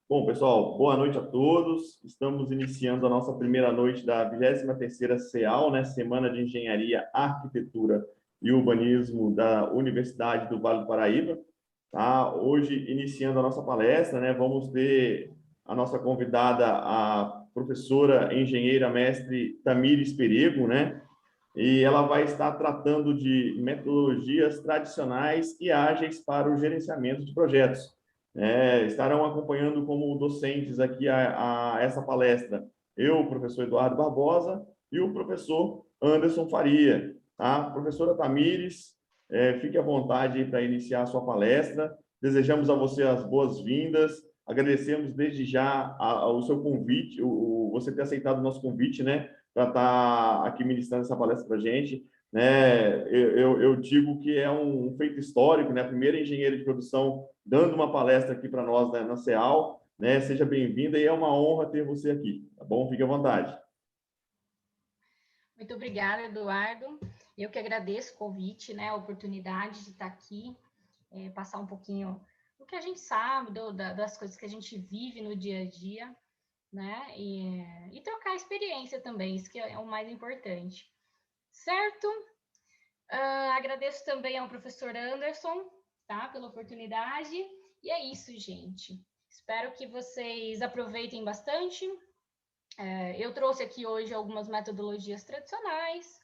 Bom, pessoal, boa noite a todos. Estamos iniciando a nossa primeira noite da 23ª CEAL, né? Semana de Engenharia, Arquitetura e Urbanismo da Universidade do Vale do Paraíba. Tá? Hoje, iniciando a nossa palestra, né? Vamos ter a nossa convidada, a professora engenheira mestre Tamires Perego, né? E ela vai estar tratando de metodologias tradicionais e ágeis para o gerenciamento de projetos. Estarão acompanhando como docentes aqui a essa palestra eu, o professor Eduardo Barbosa, e o professor Anderson Faria. Tá? Professora Tamires, fique à vontade para iniciar a sua palestra. Desejamos a você as boas-vindas. Agradecemos desde já o seu convite, você ter aceitado o nosso convite, né, para estar aqui ministrando essa palestra para a gente. Né? Eu digo que é um feito histórico, né? A primeira engenheira de produção dando uma palestra aqui para nós, né, na CEAL. Né? Seja bem-vinda e é uma honra ter você aqui, tá bom? Fique à vontade. Muito obrigada, Eduardo. Eu que agradeço o convite, né, a oportunidade de estar aqui, passar um pouquinho do que a gente sabe, das coisas que a gente vive no dia a dia, né, e trocar experiência também, isso que é o mais importante. Certo? Agradeço também ao professor Anderson, tá, pela oportunidade. E é isso, gente. Espero que vocês aproveitem bastante. Eu trouxe aqui hoje algumas metodologias tradicionais,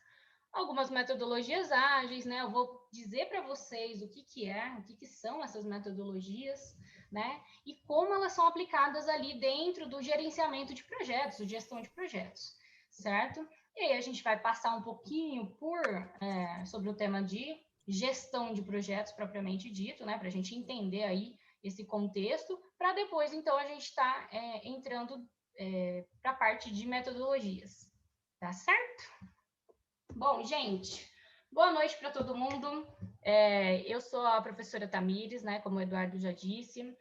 algumas metodologias ágeis, né? Eu vou dizer para vocês o que são essas metodologias, né? E como elas são aplicadas ali dentro do gerenciamento de projetos, gestão de projetos, certo? E aí a gente vai passar um pouquinho sobre o tema de gestão de projetos propriamente dito, né? Para a gente entender aí esse contexto, para depois, então, a gente estar entrando para a parte de metodologias, tá certo? Bom, gente, boa noite para todo mundo. Eu sou a professora Tamires, né, como o Eduardo já disse.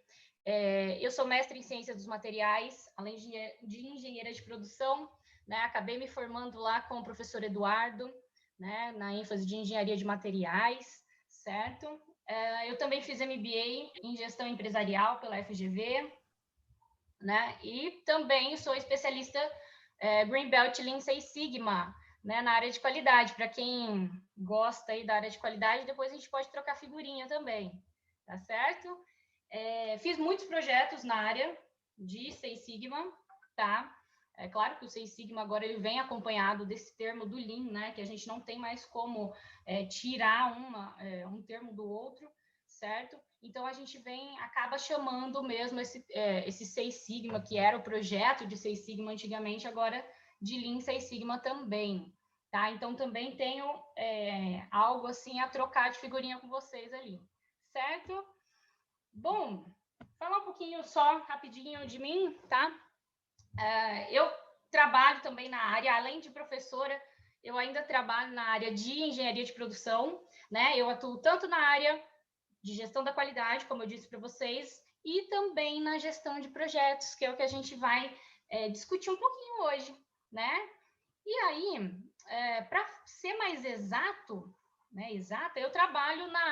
Eu sou mestre em Ciência dos Materiais, além de engenheira de produção, né, acabei me formando lá com o professor Eduardo, né, na ênfase de Engenharia de Materiais, certo? Eu também fiz MBA em Gestão Empresarial pela FGV, né, e também sou especialista Green Belt Lean Six Sigma, né, na área de qualidade. Para quem gosta aí da área de qualidade, depois a gente pode trocar figurinha também, tá certo? Fiz muitos projetos na área de Six Sigma, tá? É claro que o Six Sigma agora ele vem acompanhado desse termo do Lean, né? Que a gente não tem mais como tirar um termo do outro, certo? Então a gente acaba chamando mesmo esse Six Sigma, que era o projeto de Six Sigma antigamente, agora de Lean Six Sigma também, tá? Então também tenho algo assim a trocar de figurinha com vocês ali, certo? Bom, falar um pouquinho só rapidinho de mim, tá? Eu trabalho também na área, além de professora, eu ainda trabalho na área de engenharia de produção, né? Eu atuo tanto na área de gestão da qualidade, como eu disse para vocês, e também na gestão de projetos, que é o que a gente vai discutir um pouquinho hoje, né? E aí, para ser mais exato, né, exata, eu trabalho na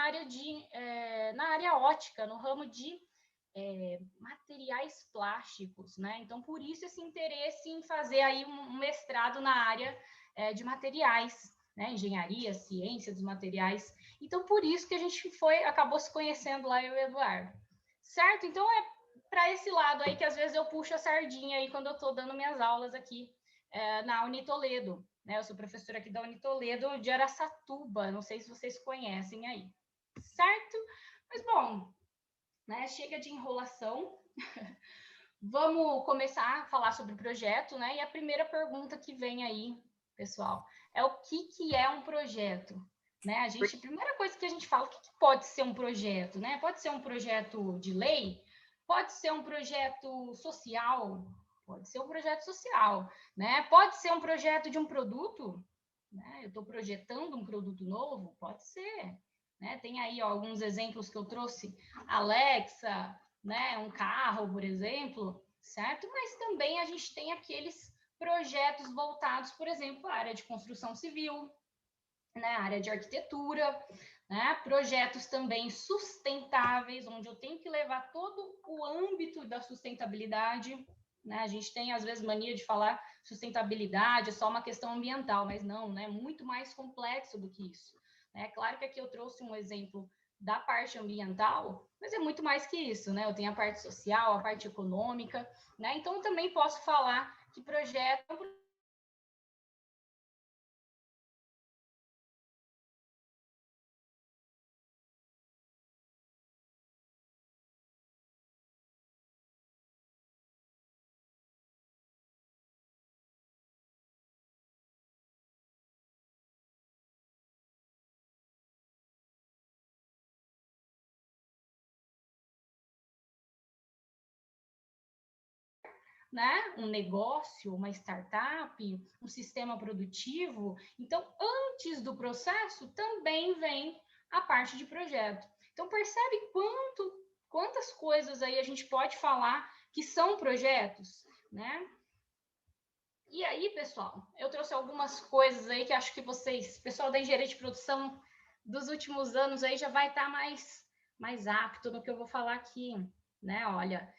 área ótica, no ramo de materiais plásticos, né? Então, por isso esse interesse em fazer aí um mestrado na área de materiais, né? Engenharia, ciência dos materiais. Então, por isso que a gente acabou se conhecendo lá, eu e o Eduardo. Certo? Então, é para esse lado aí que às vezes eu puxo a sardinha aí quando eu estou dando minhas aulas aqui na Unitoledo. Né? Eu sou professora aqui da Unitoledo de Araçatuba, não sei se vocês conhecem aí. Certo? Mas, bom, né? Chega de enrolação. Vamos começar a falar sobre o projeto, né? E a primeira pergunta que vem aí, pessoal, é o que é um projeto? Né? A primeira coisa que a gente fala, o que pode ser um projeto? Né? Pode ser um projeto de lei? Pode ser um projeto social? Pode ser um projeto social, né? Pode ser um projeto de um produto? Né? Eu estou projetando um produto novo? Pode ser. Né? Tem aí ó, alguns exemplos que eu trouxe, Alexa, né? Um carro, por exemplo, certo? Mas também a gente tem aqueles projetos voltados, por exemplo, à área de construção civil, né? À área de arquitetura, né? Projetos também sustentáveis, onde eu tenho que levar todo o âmbito da sustentabilidade, né? A gente tem, às vezes, mania de falar sustentabilidade, é só uma questão ambiental, mas não, né? Muito mais complexo do que isso. É claro que aqui eu trouxe um exemplo da parte ambiental, mas é muito mais que isso, né? Eu tenho a parte social, a parte econômica, né? Então, eu também posso falar que projeto né, um negócio, uma startup, um sistema produtivo. Então, antes do processo, também vem a parte de projeto. Então, percebe quantas coisas aí a gente pode falar que são projetos, né? E aí, pessoal, eu trouxe algumas coisas aí que acho que vocês, pessoal da engenharia de produção dos últimos anos aí já vai estar mais apto no que eu vou falar aqui, né? Olha,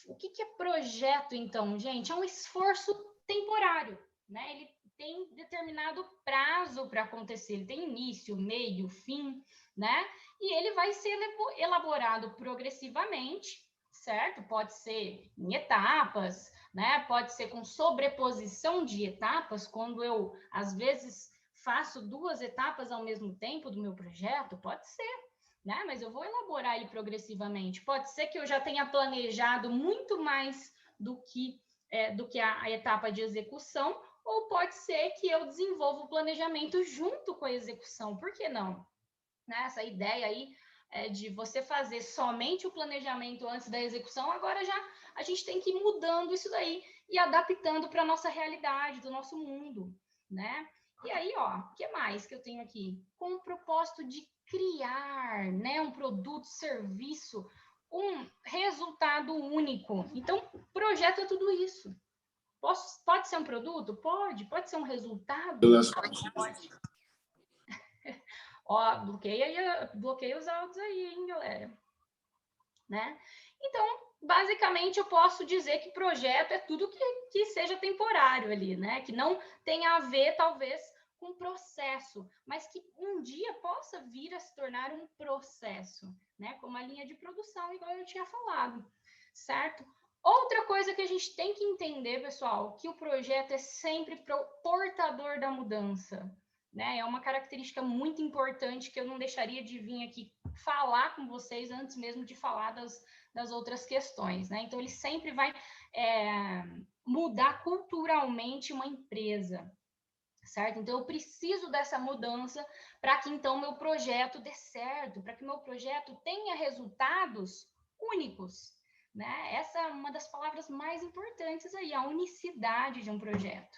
o que é projeto, então, gente? É um esforço temporário, né? Ele tem determinado prazo para acontecer, ele tem início, meio, fim, né? E ele vai ser elaborado progressivamente, certo? Pode ser em etapas, né? Pode ser com sobreposição de etapas, quando eu, às vezes, faço 2 etapas ao mesmo tempo do meu projeto, pode ser, né? Mas eu vou elaborar ele progressivamente. Pode ser que eu já tenha planejado muito mais do que a etapa de execução, ou pode ser que eu desenvolva o planejamento junto com a execução. Por que não? Né? Essa ideia aí de você fazer somente o planejamento antes da execução, agora já a gente tem que ir mudando isso daí e adaptando para a nossa realidade, do nosso mundo, né? E aí, ó, o que mais que eu tenho aqui? Com o propósito de criar, né, um produto, serviço, um resultado único. Então, projeto é tudo isso. Pode ser um produto? Pode ser um resultado? Pode. Ó, bloqueia os áudios aí, hein, galera? Né? Então, basicamente, eu posso dizer que projeto é tudo que seja temporário ali, né? Que não tenha a ver, talvez, com processo, mas que um dia possa vir a se tornar um processo, né? Como a linha de produção, igual eu tinha falado, certo? Outra coisa que a gente tem que entender, pessoal, que o projeto é sempre portador da mudança, né? É uma característica muito importante que eu não deixaria de vir aqui falar com vocês antes mesmo de falar das outras questões, né? Então, ele sempre vai mudar culturalmente uma empresa, certo? Então, eu preciso dessa mudança para que, então, meu projeto dê certo, para que meu projeto tenha resultados únicos, né? Essa é uma das palavras mais importantes aí, a unicidade de um projeto,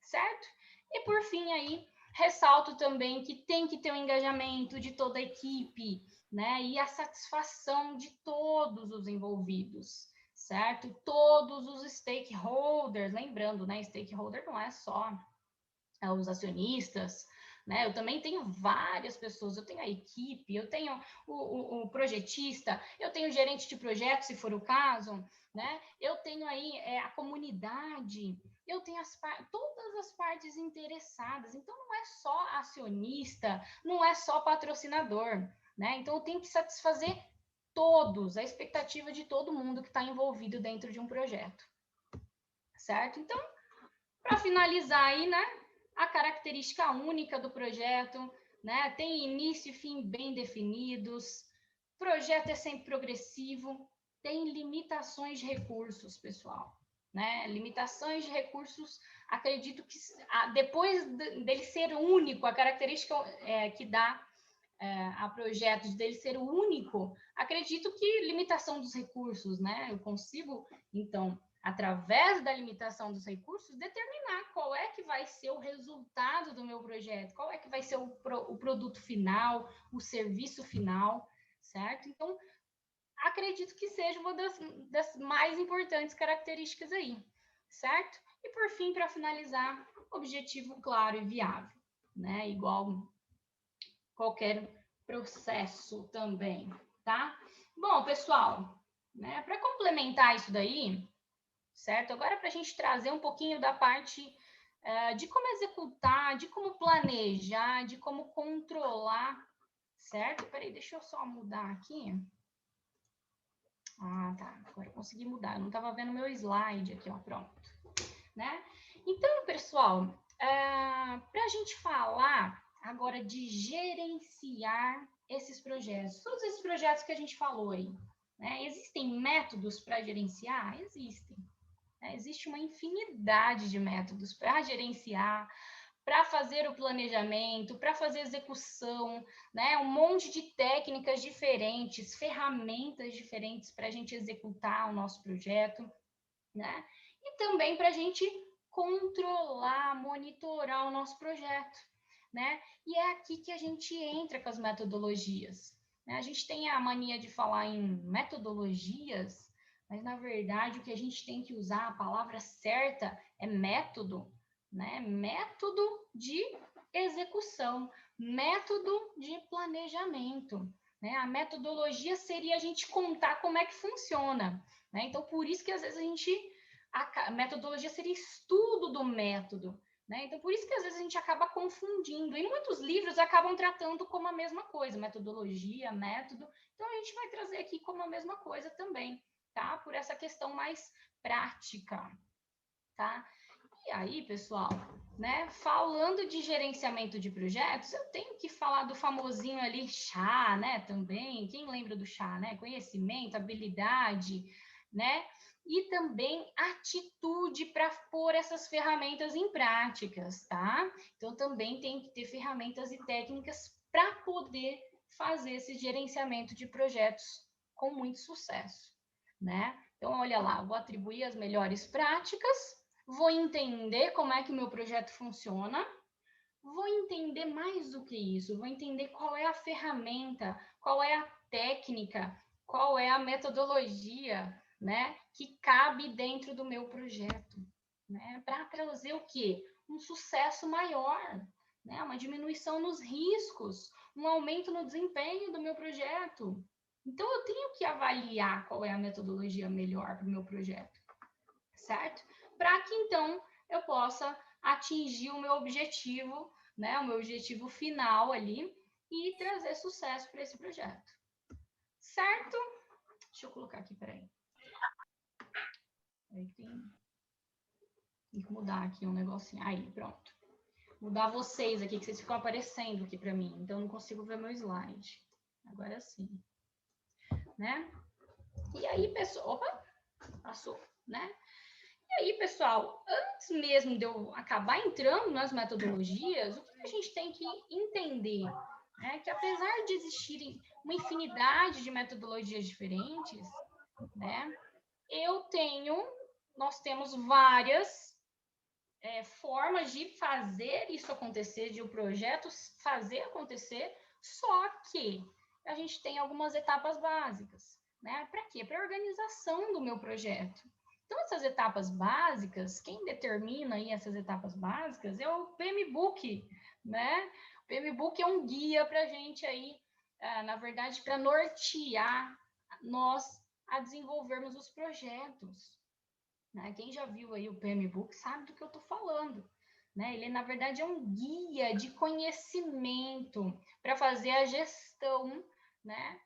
certo? E, por fim, aí, ressalto também que tem que ter o engajamento de toda a equipe, né? E a satisfação de todos os envolvidos, certo? Todos os stakeholders, lembrando, né? Stakeholder não é só os acionistas, né? Eu também tenho várias pessoas, eu tenho a equipe, eu tenho o projetista, eu tenho o gerente de projeto, se for o caso, né? Eu tenho aí a comunidade, eu tenho todas as partes interessadas. Então, não é só acionista, não é só patrocinador, né? Então, eu tenho que satisfazer todos, a expectativa de todo mundo que está envolvido dentro de um projeto, certo? Então, para finalizar aí, né? A característica única do projeto, né? Tem início e fim bem definidos, projeto é sempre progressivo, tem limitações de recursos, pessoal, né? Limitações de recursos, acredito que depois dele ser único, a característica que dá a projetos dele ser o único, acredito que limitação dos recursos, né? Eu consigo, então, através da limitação dos recursos, determinar qual é que vai ser o resultado do meu projeto, qual é que vai ser o produto final, o serviço final, certo? Então, acredito que seja uma das mais importantes características aí, certo? E, por fim, para finalizar, objetivo claro e viável, né? Igual qualquer processo também, tá? Bom, pessoal, né, para complementar isso daí, certo? Agora, para a gente trazer um pouquinho da parte de como executar, de como planejar, de como controlar, certo? Peraí, deixa eu só mudar aqui. Ah, tá. Agora eu consegui mudar. Eu não estava vendo meu slide aqui, ó. Pronto. Né? Então, pessoal, para a gente falar agora de gerenciar esses projetos, todos esses projetos que a gente falou aí, né? Existem métodos para gerenciar? Existem. Né? Existe uma infinidade de métodos para gerenciar, para fazer o planejamento, para fazer execução, né? Um monte de técnicas diferentes, ferramentas diferentes para a gente executar o nosso projeto, né? E também para a gente controlar, monitorar o nosso projeto, né? E é aqui que a gente entra com as metodologias. Né? A gente tem a mania de falar em metodologias, mas na verdade o que a gente tem que usar, a palavra certa é método, né? Método de execução, método de planejamento. Né? A metodologia seria a gente contar como é que funciona. Né? Então, por isso que às vezes a metodologia seria estudo do método. Né? Então, por isso que às vezes a gente acaba confundindo. E muitos livros acabam tratando como a mesma coisa, metodologia, método. Então, a gente vai trazer aqui como a mesma coisa também, tá? Por essa questão mais prática, tá? E aí, pessoal, né? Falando de gerenciamento de projetos, eu tenho que falar do famosinho ali chá, né? Também. Quem lembra do chá, né? Conhecimento, habilidade, né? E também atitude para pôr essas ferramentas em práticas, tá? Então, também tem que ter ferramentas e técnicas para poder fazer esse gerenciamento de projetos com muito sucesso, né? Então, olha lá, vou atribuir as melhores práticas, vou entender como é que o meu projeto funciona, vou entender mais do que isso, vou entender qual é a ferramenta, qual é a técnica, qual é a metodologia, né, que cabe dentro do meu projeto, né, para trazer o quê? Um sucesso maior, né, uma diminuição nos riscos, um aumento no desempenho do meu projeto. Então, eu tenho que avaliar qual é a metodologia melhor para o meu projeto, certo? Para que, então, eu possa atingir o meu objetivo, né, o meu objetivo final ali e trazer sucesso para esse projeto, certo? Deixa eu colocar aqui, peraí. Tem que mudar aqui um negocinho. Aí, pronto. Mudar vocês aqui, que vocês ficam aparecendo aqui para mim, então eu não consigo ver meu slide. Agora sim. Né? E aí, pessoal... Opa! Passou, né? E aí, pessoal, antes mesmo de eu acabar entrando nas metodologias, o que a gente tem que entender? É que apesar de existirem uma infinidade de metodologias diferentes, né, nós temos várias formas de fazer isso acontecer, de o projeto fazer acontecer, só que a gente tem algumas etapas básicas, né? Para quê? Para a organização do meu projeto. Então, essas etapas básicas, quem determina aí essas etapas básicas é o PMBOK, né? O PMBOK é um guia para a gente aí, na verdade, para nortear nós a desenvolvermos os projetos. Né? Quem já viu aí o PMBOK sabe do que eu estou falando. Né? Ele, na verdade, é um guia de conhecimento para fazer a gestão, né,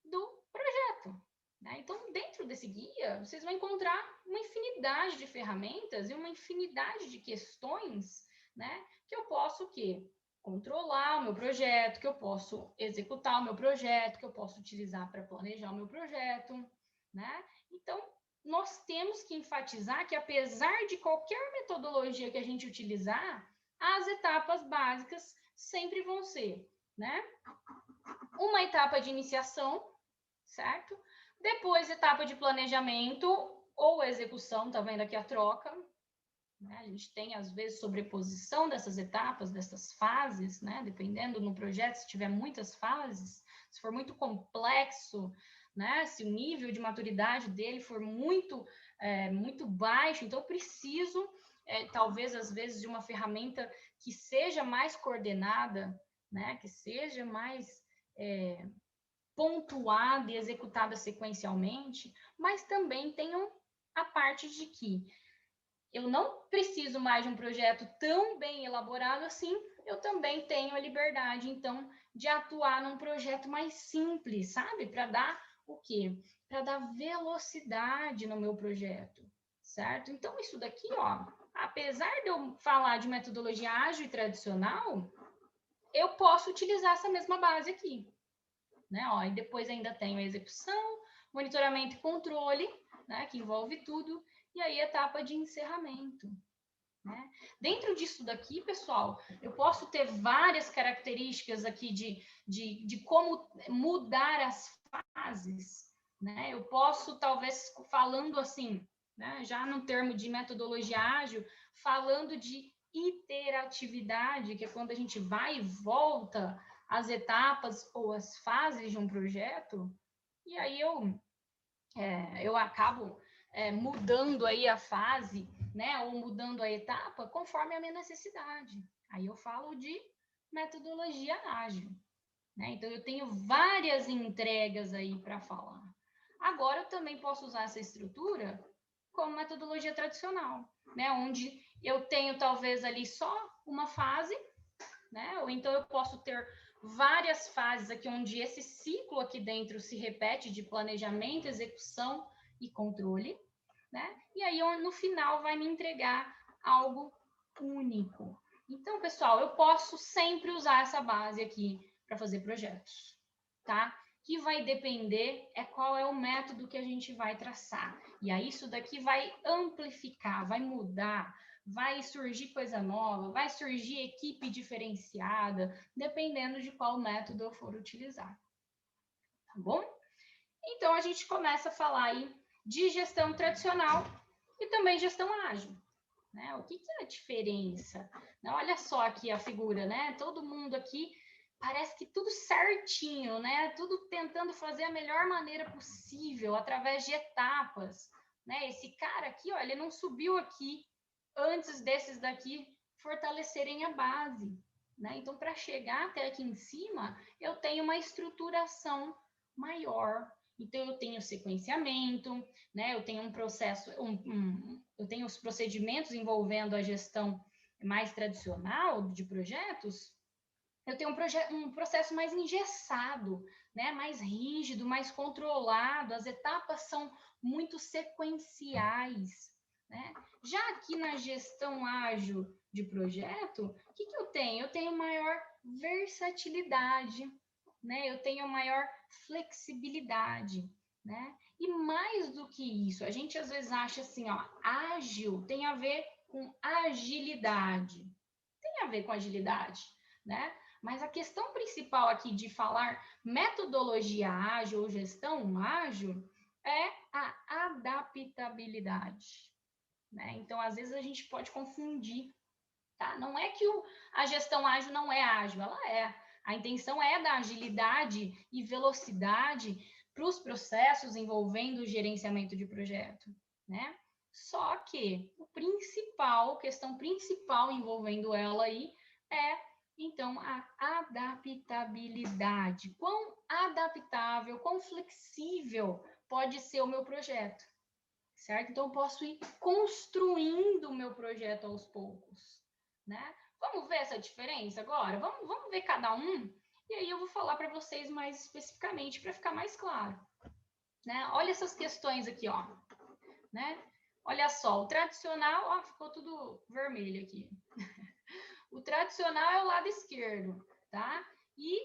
do projeto. Né? Então, dentro desse guia, vocês vão encontrar uma infinidade de ferramentas e uma infinidade de questões, né, que eu posso o quê? Controlar o meu projeto, que eu posso executar o meu projeto, que eu posso utilizar para planejar o meu projeto. Né? Então, nós temos que enfatizar que, apesar de qualquer metodologia que a gente utilizar, as etapas básicas sempre vão ser, né? Uma etapa de iniciação, certo? Depois, etapa de planejamento ou execução, tá vendo aqui a troca? Né? A gente tem, às vezes, sobreposição dessas etapas, dessas fases, né? Dependendo no projeto, se tiver muitas fases, se for muito complexo, né? Se o nível de maturidade dele for muito baixo, então eu preciso, talvez, às vezes, de uma ferramenta que seja mais coordenada, né? Que seja mais pontuada e executada sequencialmente, mas também tenho a parte de que eu não preciso mais de um projeto tão bem elaborado assim, eu também tenho a liberdade, então, de atuar num projeto mais simples, sabe? Para dar o quê? Para dar velocidade no meu projeto, certo? Então, isso daqui, ó, apesar de eu falar de metodologia ágil e tradicional, eu posso utilizar essa mesma base aqui, né? Ó, e depois ainda tenho a execução, monitoramento e controle, né? Que envolve tudo, e aí etapa de encerramento. Né? Dentro disso daqui, pessoal, eu posso ter várias características aqui de como mudar as fases. Né? Eu posso, talvez, falando assim, né? Já no termo de metodologia ágil, falando de iteratividade, que é quando a gente vai e volta as etapas ou as fases de um projeto, e aí eu acabo mudando aí a fase, né, ou mudando a etapa conforme a minha necessidade. Aí eu falo de metodologia ágil, né? Então eu tenho várias entregas aí para falar. Agora eu também posso usar essa estrutura como metodologia tradicional, né, onde eu tenho talvez ali só uma fase, né? Ou então eu posso ter várias fases aqui onde esse ciclo aqui dentro se repete de planejamento, execução e controle, né? E aí no final vai me entregar algo único. Então, pessoal, eu posso sempre usar essa base aqui para fazer projetos, tá? Que vai depender qual é o método que a gente vai traçar. E aí isso daqui vai amplificar, vai mudar, vai surgir coisa nova, vai surgir equipe diferenciada, dependendo de qual método eu for utilizar. Tá bom? Então, a gente começa a falar aí de gestão tradicional e também gestão ágil. Né? O que é a diferença? Olha só aqui a figura, né? Todo mundo aqui parece que tudo certinho, né? Tudo tentando fazer a melhor maneira possível, através de etapas. Né? Esse cara aqui, ó, ele não subiu aqui antes desses daqui fortalecerem a base. Né? Então, para chegar até aqui em cima, eu tenho uma estruturação maior. Então, eu tenho sequenciamento, né? Eu tenho um processo, eu tenho os procedimentos envolvendo a gestão mais tradicional de projetos, eu tenho um processo mais engessado, né? Mais rígido, mais controlado, as etapas são muito sequenciais. Né? Já aqui na gestão ágil de projeto, o que eu tenho? Eu tenho maior versatilidade, né? Eu tenho maior flexibilidade, né? E mais do que isso, a gente às vezes acha assim, ó, ágil tem a ver com agilidade. Tem a ver com agilidade, né? Mas a questão principal aqui de falar metodologia ágil ou gestão ágil é a adaptabilidade, né? Então, às vezes a gente pode confundir, tá? Não é que a gestão ágil não é ágil, ela é. A intenção é dar agilidade e velocidade para os processos envolvendo o gerenciamento de projeto, né? Só que a questão principal envolvendo ela aí então, a adaptabilidade. Quão adaptável, quão flexível pode ser o meu projeto, certo? Então, eu posso ir construindo o meu projeto aos poucos, né? Vamos ver essa diferença agora? Vamos ver cada um? E aí eu vou falar para vocês mais especificamente, para ficar mais claro. Né? Olha essas questões aqui, ó. Né? Olha só, o tradicional, ó, ficou tudo vermelho aqui. O tradicional é o lado esquerdo, tá? E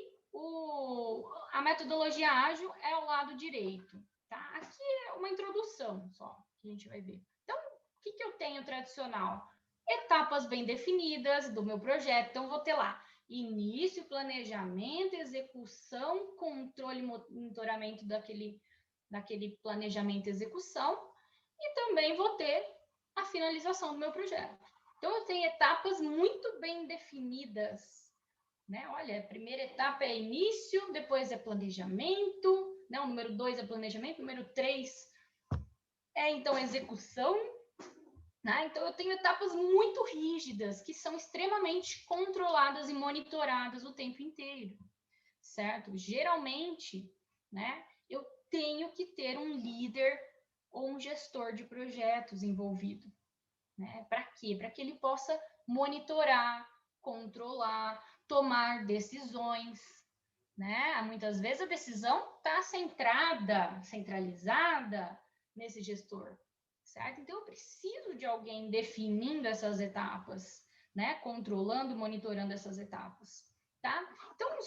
a metodologia ágil é o lado direito, tá? Aqui é uma introdução só, que a gente vai ver. Então, o que eu tenho tradicional? Etapas bem definidas do meu projeto. Então, vou ter lá início, planejamento, execução, controle e monitoramento daquele planejamento e execução. E também vou ter a finalização do meu projeto. Então, eu tenho etapas muito bem definidas. Né? Olha, a primeira etapa é início, depois é planejamento, né? O número 2 é planejamento, o número 3 é, então, execução. Né? Então, eu tenho etapas muito rígidas, que são extremamente controladas e monitoradas o tempo inteiro. certo? Geralmente, né, eu tenho que ter um líder ou um gestor de projetos envolvido, né? Para quê? Para que ele possa monitorar, controlar, tomar decisões, né? Muitas vezes a decisão está centralizada nesse gestor, certo? Então eu preciso de alguém definindo essas etapas, né? Controlando, monitorando essas etapas, tá? Então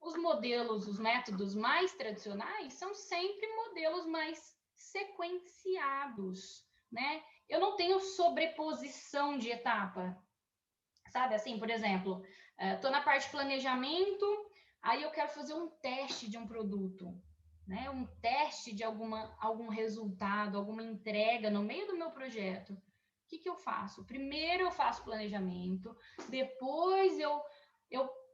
os modelos, os métodos mais tradicionais são sempre modelos mais sequenciados, né? Eu não tenho sobreposição de etapa, sabe? Assim, por exemplo, estou na parte de planejamento, aí eu quero fazer um teste de um produto, né? Um teste de algum resultado, alguma entrega no meio do meu projeto. O que eu faço? Primeiro eu faço planejamento, depois eu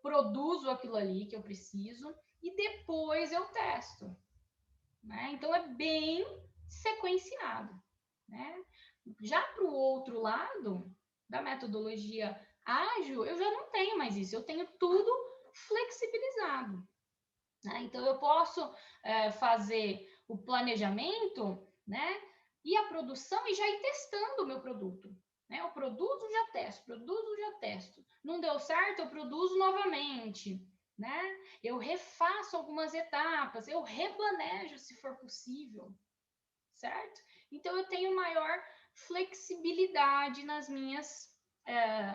produzo aquilo ali que eu preciso e depois eu testo, né? Então é bem sequenciado, né? Já para o outro lado da metodologia ágil, eu já não tenho mais isso, eu tenho tudo flexibilizado, né? Então eu posso fazer o planejamento, né? E a produção e já ir testando o meu produto. Né? Eu produzo, já testo, produzo, já testo. Não deu certo, eu produzo novamente. Né? Eu refaço algumas etapas, eu replanejo se for possível, certo? Então eu tenho maior flexibilidade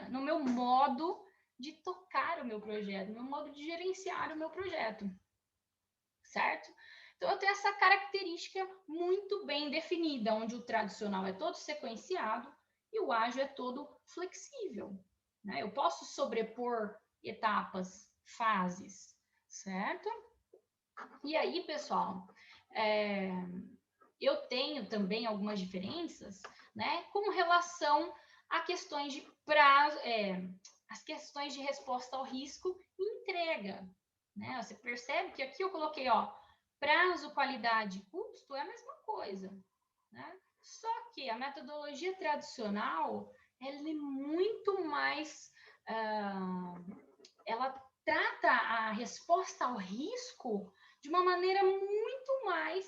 no meu modo de tocar o meu projeto, no meu modo de gerenciar o meu projeto, certo? Então eu tenho essa característica muito bem definida, onde o tradicional é todo sequenciado e o ágil é todo flexível, né? Eu posso sobrepor etapas, fases, certo? E aí, pessoal, eu tenho também algumas diferenças, né, com relação a questões de prazo, as questões de resposta ao risco e entrega, né? Você percebe que aqui eu coloquei, ó, prazo, qualidade, custo é a mesma coisa, né? Só que a metodologia tradicional, ela é muito mais, ela trata a resposta ao risco de uma maneira muito mais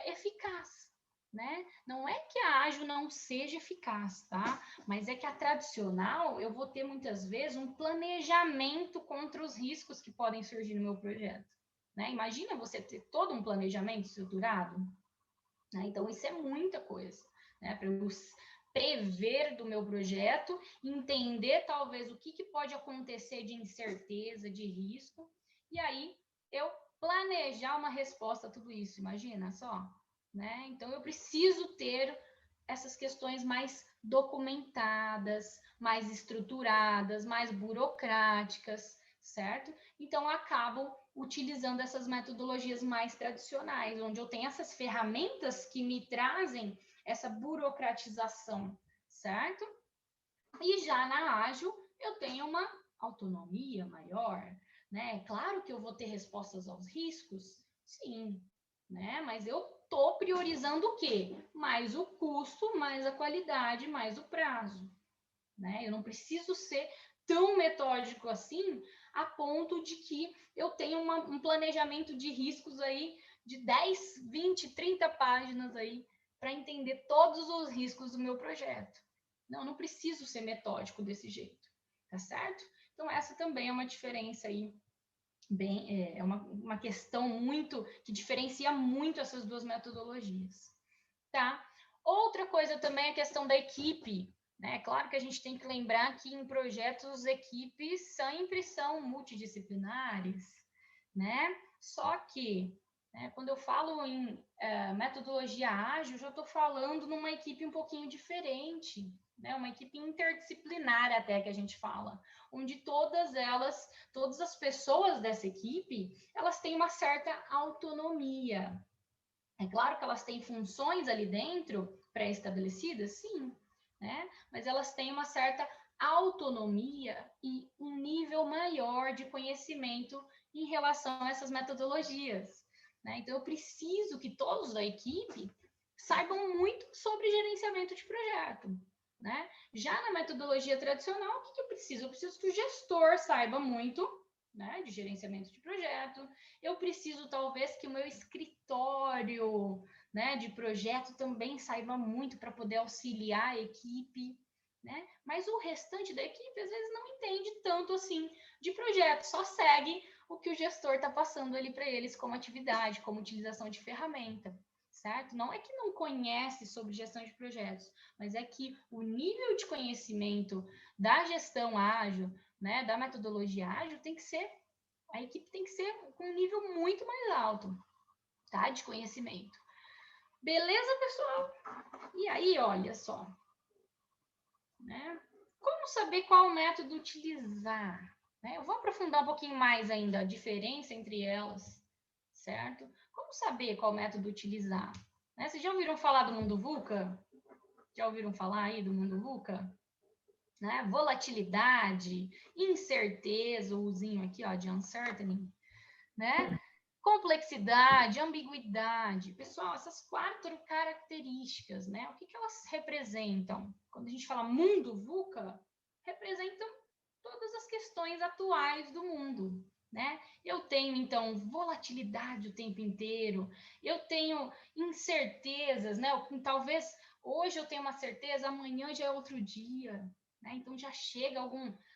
eficaz, né? Não é que a ágil não seja eficaz, tá? Mas é que a tradicional, eu vou ter muitas vezes um planejamento contra os riscos que podem surgir no meu projeto, né? Imagina você ter todo um planejamento estruturado, né? Então isso é muita coisa, né? Para eu prever do meu projeto, entender talvez o que pode acontecer de incerteza, de risco, e aí eu planejar uma resposta a tudo isso, imagina só, né? Então eu preciso ter essas questões mais documentadas, mais estruturadas, mais burocráticas, certo? Então acabo utilizando essas metodologias mais tradicionais, onde eu tenho essas ferramentas que me trazem essa burocratização, certo? E já na ágil eu tenho uma autonomia maior, né? Claro que eu vou ter respostas aos riscos, sim, né? Mas eu tô priorizando o quê? Mais o custo, mais a qualidade, mais o prazo, né? Eu não preciso ser tão metódico assim a ponto de que eu tenha um planejamento de riscos aí de 10, 20, 30 páginas aí para entender todos os riscos do meu projeto. Não preciso ser metódico desse jeito, tá certo? Então essa também é uma diferença aí, é uma questão muito, que diferencia muito essas duas metodologias, tá? Outra coisa também é a questão da equipe, né? Claro que a gente tem que lembrar que em projetos equipes sempre são multidisciplinares, né? Só que, né, quando eu falo em metodologia ágil, eu já estou falando numa equipe um pouquinho diferente, né? Uma equipe interdisciplinar até que a gente fala, onde todas as pessoas dessa equipe, elas têm uma certa autonomia. É claro que elas têm funções ali dentro pré-estabelecidas, sim, né? Mas elas têm uma certa autonomia e um nível maior de conhecimento em relação a essas metodologias, né? Então eu preciso que todos da equipe saibam muito sobre gerenciamento de projeto, né? Já na metodologia tradicional, o que eu preciso? Eu preciso que o gestor saiba muito né, de gerenciamento de projeto. Eu preciso, talvez, que o meu escritório, né, de projeto também saiba muito para poder auxiliar a equipe, né? Mas o restante da equipe, às vezes, não entende tanto assim de projeto, só segue o que o gestor está passando ali para eles como atividade, como utilização de ferramenta, certo? Não é que não conhece sobre gestão de projetos, mas é que o nível de conhecimento da gestão ágil, né, da metodologia ágil, a equipe tem que ser com um nível muito mais alto, tá, de conhecimento. Beleza, pessoal? E aí, olha só, né? Como saber qual método utilizar? Né? Eu vou aprofundar um pouquinho mais ainda a diferença entre elas, certo? Como saber qual método utilizar? Né? Vocês já ouviram falar do mundo VUCA? Já ouviram falar aí do mundo VUCA? Né? Volatilidade, incerteza, o usinho aqui, ó, de uncertainty, né? Complexidade, ambiguidade. Pessoal, essas 4 características, né? O que elas representam? Quando a gente fala mundo VUCA, representam todas as questões atuais do mundo, né? Eu tenho, então, volatilidade o tempo inteiro, eu tenho incertezas, né? Talvez hoje eu tenha uma certeza, amanhã já é outro dia, né? Então já chega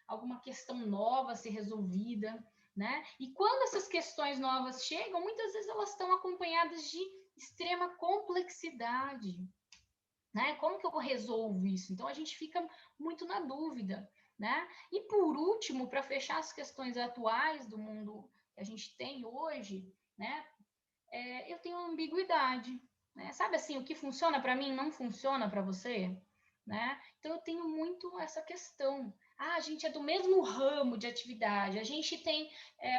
alguma questão nova a ser resolvida, né? E quando essas questões novas chegam, muitas vezes elas estão acompanhadas de extrema complexidade, né? Como que eu resolvo isso? Então a gente fica muito na dúvida, né? E por último, para fechar as questões atuais do mundo que a gente tem hoje, né? Eu tenho ambiguidade, né? Sabe assim, o que funciona para mim não funciona para você, né? Então eu tenho muito essa questão. Ah, a gente é do mesmo ramo de atividade, a gente tem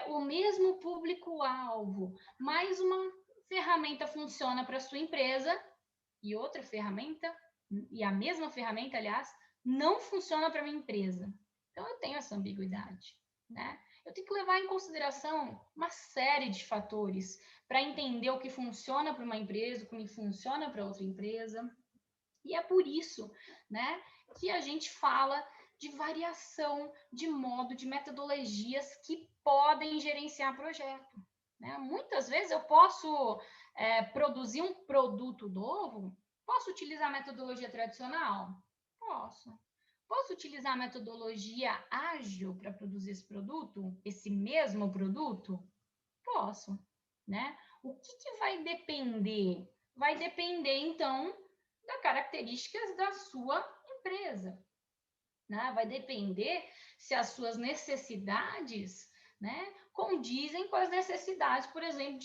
o mesmo público-alvo, mas uma ferramenta funciona para a sua empresa e outra ferramenta, e a mesma ferramenta, aliás, não funciona para a minha empresa. Então eu tenho essa ambiguidade, né? Eu tenho que levar em consideração uma série de fatores para entender o que funciona para uma empresa, o que funciona para outra empresa. E é por isso, né, que a gente fala de variação de modo, de metodologias que podem gerenciar projeto. Né? Muitas vezes eu posso produzir um produto novo, posso utilizar a metodologia tradicional? Posso. Posso utilizar a metodologia ágil para produzir esse produto, esse mesmo produto? Posso, né? O que vai depender? Vai depender, então, das características da sua empresa, né? Vai depender se as suas necessidades, né, condizem com as necessidades, por exemplo,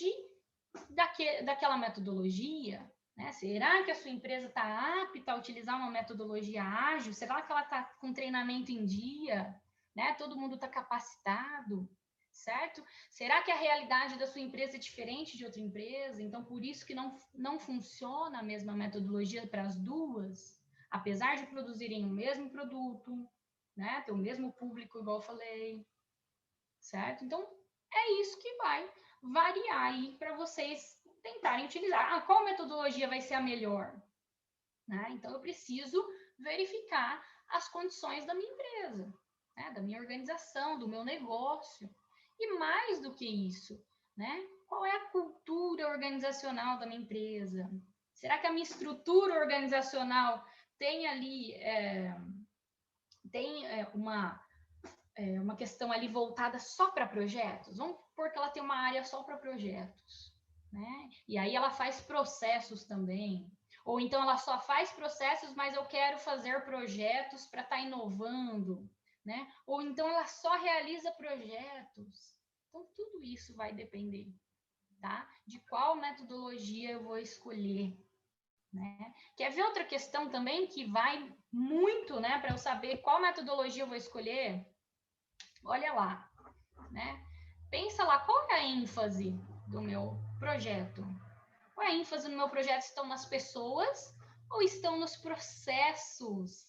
daquela metodologia, né? Será que a sua empresa está apta a utilizar uma metodologia ágil? Será que ela está com treinamento em dia? Né? Todo mundo está capacitado? Certo? Será que a realidade da sua empresa é diferente de outra empresa? Então, por isso que não funciona a mesma metodologia para as duas? Apesar de produzirem o mesmo produto, né? Ter o mesmo público, igual eu falei, certo? Então, é isso que vai variar aí para vocês tentarem utilizar. Ah, qual metodologia vai ser a melhor? Né? Então, eu preciso verificar as condições da minha empresa, né? Da minha organização, do meu negócio. E mais do que isso, né? Qual é a cultura organizacional da minha empresa? Será que a minha estrutura organizacional tem ali uma questão ali voltada só para projetos? Vamos supor que ela tem uma área só para projetos, né? E aí ela faz processos também. Ou então ela só faz processos, mas eu quero fazer projetos para estar inovando, né? Ou então ela só realiza projetos. Então tudo isso vai depender, tá? De qual metodologia eu vou escolher, né? Quer ver outra questão também que vai muito, né, para eu saber qual metodologia eu vou escolher? Olha lá, né? Pensa lá, qual é a ênfase do meu projeto? Qual é a ênfase no meu projeto? Estão nas pessoas ou estão nos processos?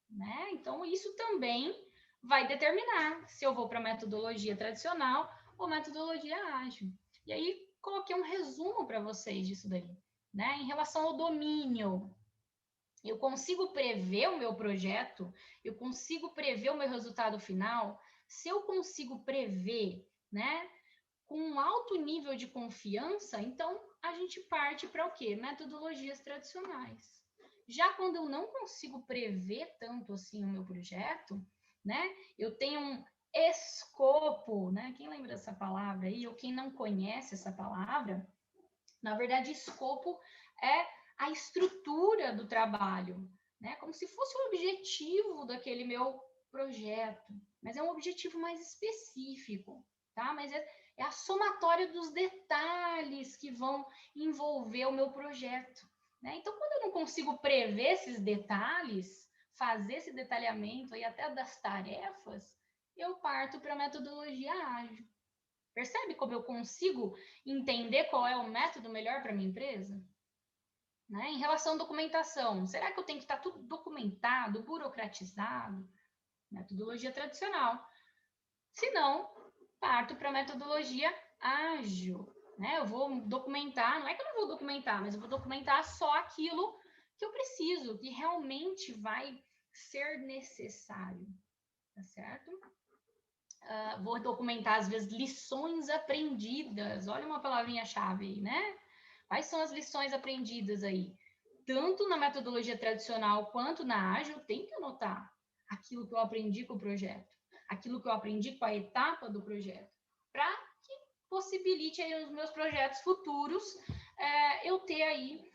Né? Então, isso também vai determinar se eu vou para a metodologia tradicional ou metodologia ágil. E aí, coloquei um resumo para vocês disso daí. Né? Em relação ao domínio, eu consigo prever o meu projeto, eu consigo prever o meu resultado final, se eu consigo prever, né, com um alto nível de confiança, então a gente parte para o quê? Metodologias tradicionais. Já quando eu não consigo prever tanto assim o meu projeto, né, eu tenho um escopo, né? Quem lembra dessa palavra aí, ou quem não conhece essa palavra, na verdade, escopo é a estrutura do trabalho, né? Como se fosse o objetivo daquele meu projeto, mas é um objetivo mais específico, tá? Mas é a somatória dos detalhes que vão envolver o meu projeto, né? Então, quando eu não consigo prever esses detalhes, fazer esse detalhamento aí até das tarefas, eu parto para a metodologia ágil. Percebe como eu consigo entender qual é o método melhor para minha empresa? Né? Em relação à documentação, será que eu tenho que estar tudo documentado, burocratizado? Metodologia tradicional. Se não, parto para a metodologia ágil. Né? Eu vou documentar, não é que eu não vou documentar, mas eu vou documentar só aquilo que eu preciso, que realmente vai ser necessário. Tá certo? Vou documentar, às vezes, lições aprendidas. Olha uma palavrinha-chave aí, né? Quais são as lições aprendidas aí? Tanto na metodologia tradicional quanto na ágil, tem que anotar aquilo que eu aprendi com o projeto, aquilo que eu aprendi com a etapa do projeto, para que possibilite aí os meus projetos futuros eu ter aí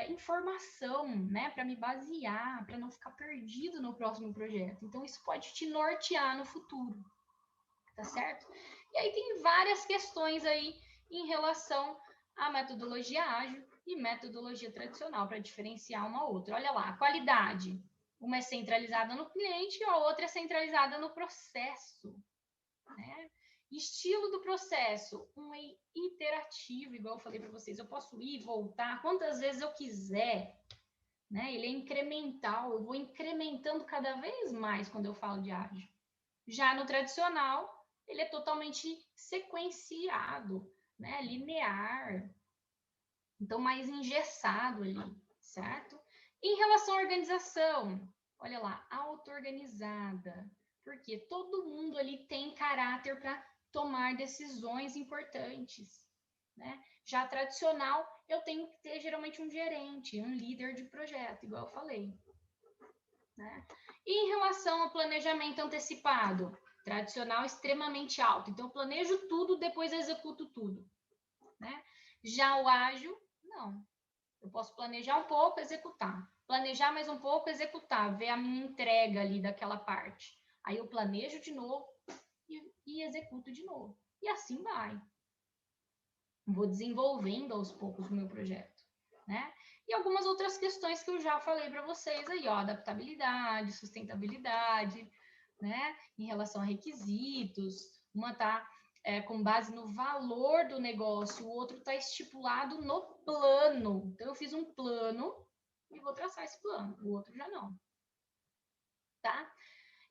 informação, né, para me basear, para não ficar perdido no próximo projeto. Então, isso pode te nortear no futuro. Tá certo? E aí tem várias questões aí em relação à metodologia ágil e metodologia tradicional para diferenciar uma outra. Olha lá, a qualidade. Uma é centralizada no cliente e a outra é centralizada no processo. Né? Estilo do processo. Um é iterativo, igual eu falei para vocês. Eu posso ir, voltar, quantas vezes eu quiser. Né? Ele é incremental. Eu vou incrementando cada vez mais quando eu falo de ágil. Já no tradicional, ele é totalmente sequenciado, né? Linear, então mais engessado ali, certo? Em relação à organização, olha lá, auto-organizada, porque todo mundo ali tem caráter para tomar decisões importantes, né? Já tradicional, eu tenho que ter geralmente um gerente, um líder de projeto, igual eu falei. Né? E em relação ao planejamento antecipado, tradicional extremamente alto. Então, eu planejo tudo, depois executo tudo. Né? Já o ágil, não. Eu posso planejar um pouco, executar. Planejar mais um pouco, executar. Ver a minha entrega ali daquela parte. Aí eu planejo de novo e executo de novo. E assim vai. Vou desenvolvendo aos poucos o meu projeto. Né? E algumas outras questões que eu já falei para vocês aí, ó, adaptabilidade, sustentabilidade, né? Em relação a requisitos, uma tá com base no valor do negócio, o outro está estipulado no plano. Então, eu fiz um plano e vou traçar esse plano, o outro já não. Tá?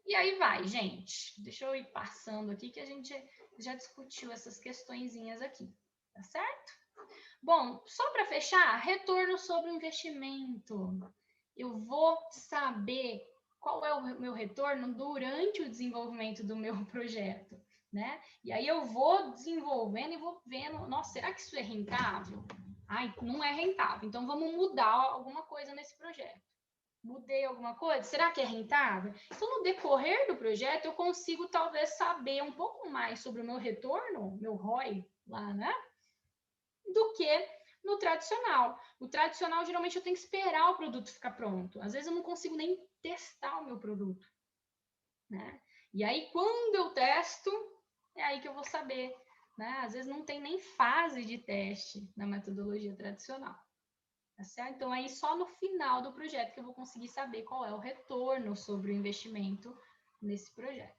E aí vai, gente. Deixa eu ir passando aqui que a gente já discutiu essas questõezinhas aqui, tá certo? Bom, só para fechar, retorno sobre o investimento. Eu vou saber qual é o meu retorno durante o desenvolvimento do meu projeto, né? E aí eu vou desenvolvendo e vou vendo, nossa, será que isso é rentável? Ai, não é rentável, então vamos mudar alguma coisa nesse projeto. Mudei alguma coisa? Será que é rentável? Então, no decorrer do projeto, eu consigo talvez saber um pouco mais sobre o meu retorno, meu ROI lá, né? Do que no tradicional. O tradicional, geralmente, eu tenho que esperar o produto ficar pronto. Às vezes, eu não consigo nem testar o meu produto. Né? E aí, quando eu testo, é aí que eu vou saber. Né? Às vezes, não tem nem fase de teste na metodologia tradicional. Tá certo? Então, aí só no final do projeto que eu vou conseguir saber qual é o retorno sobre o investimento nesse projeto.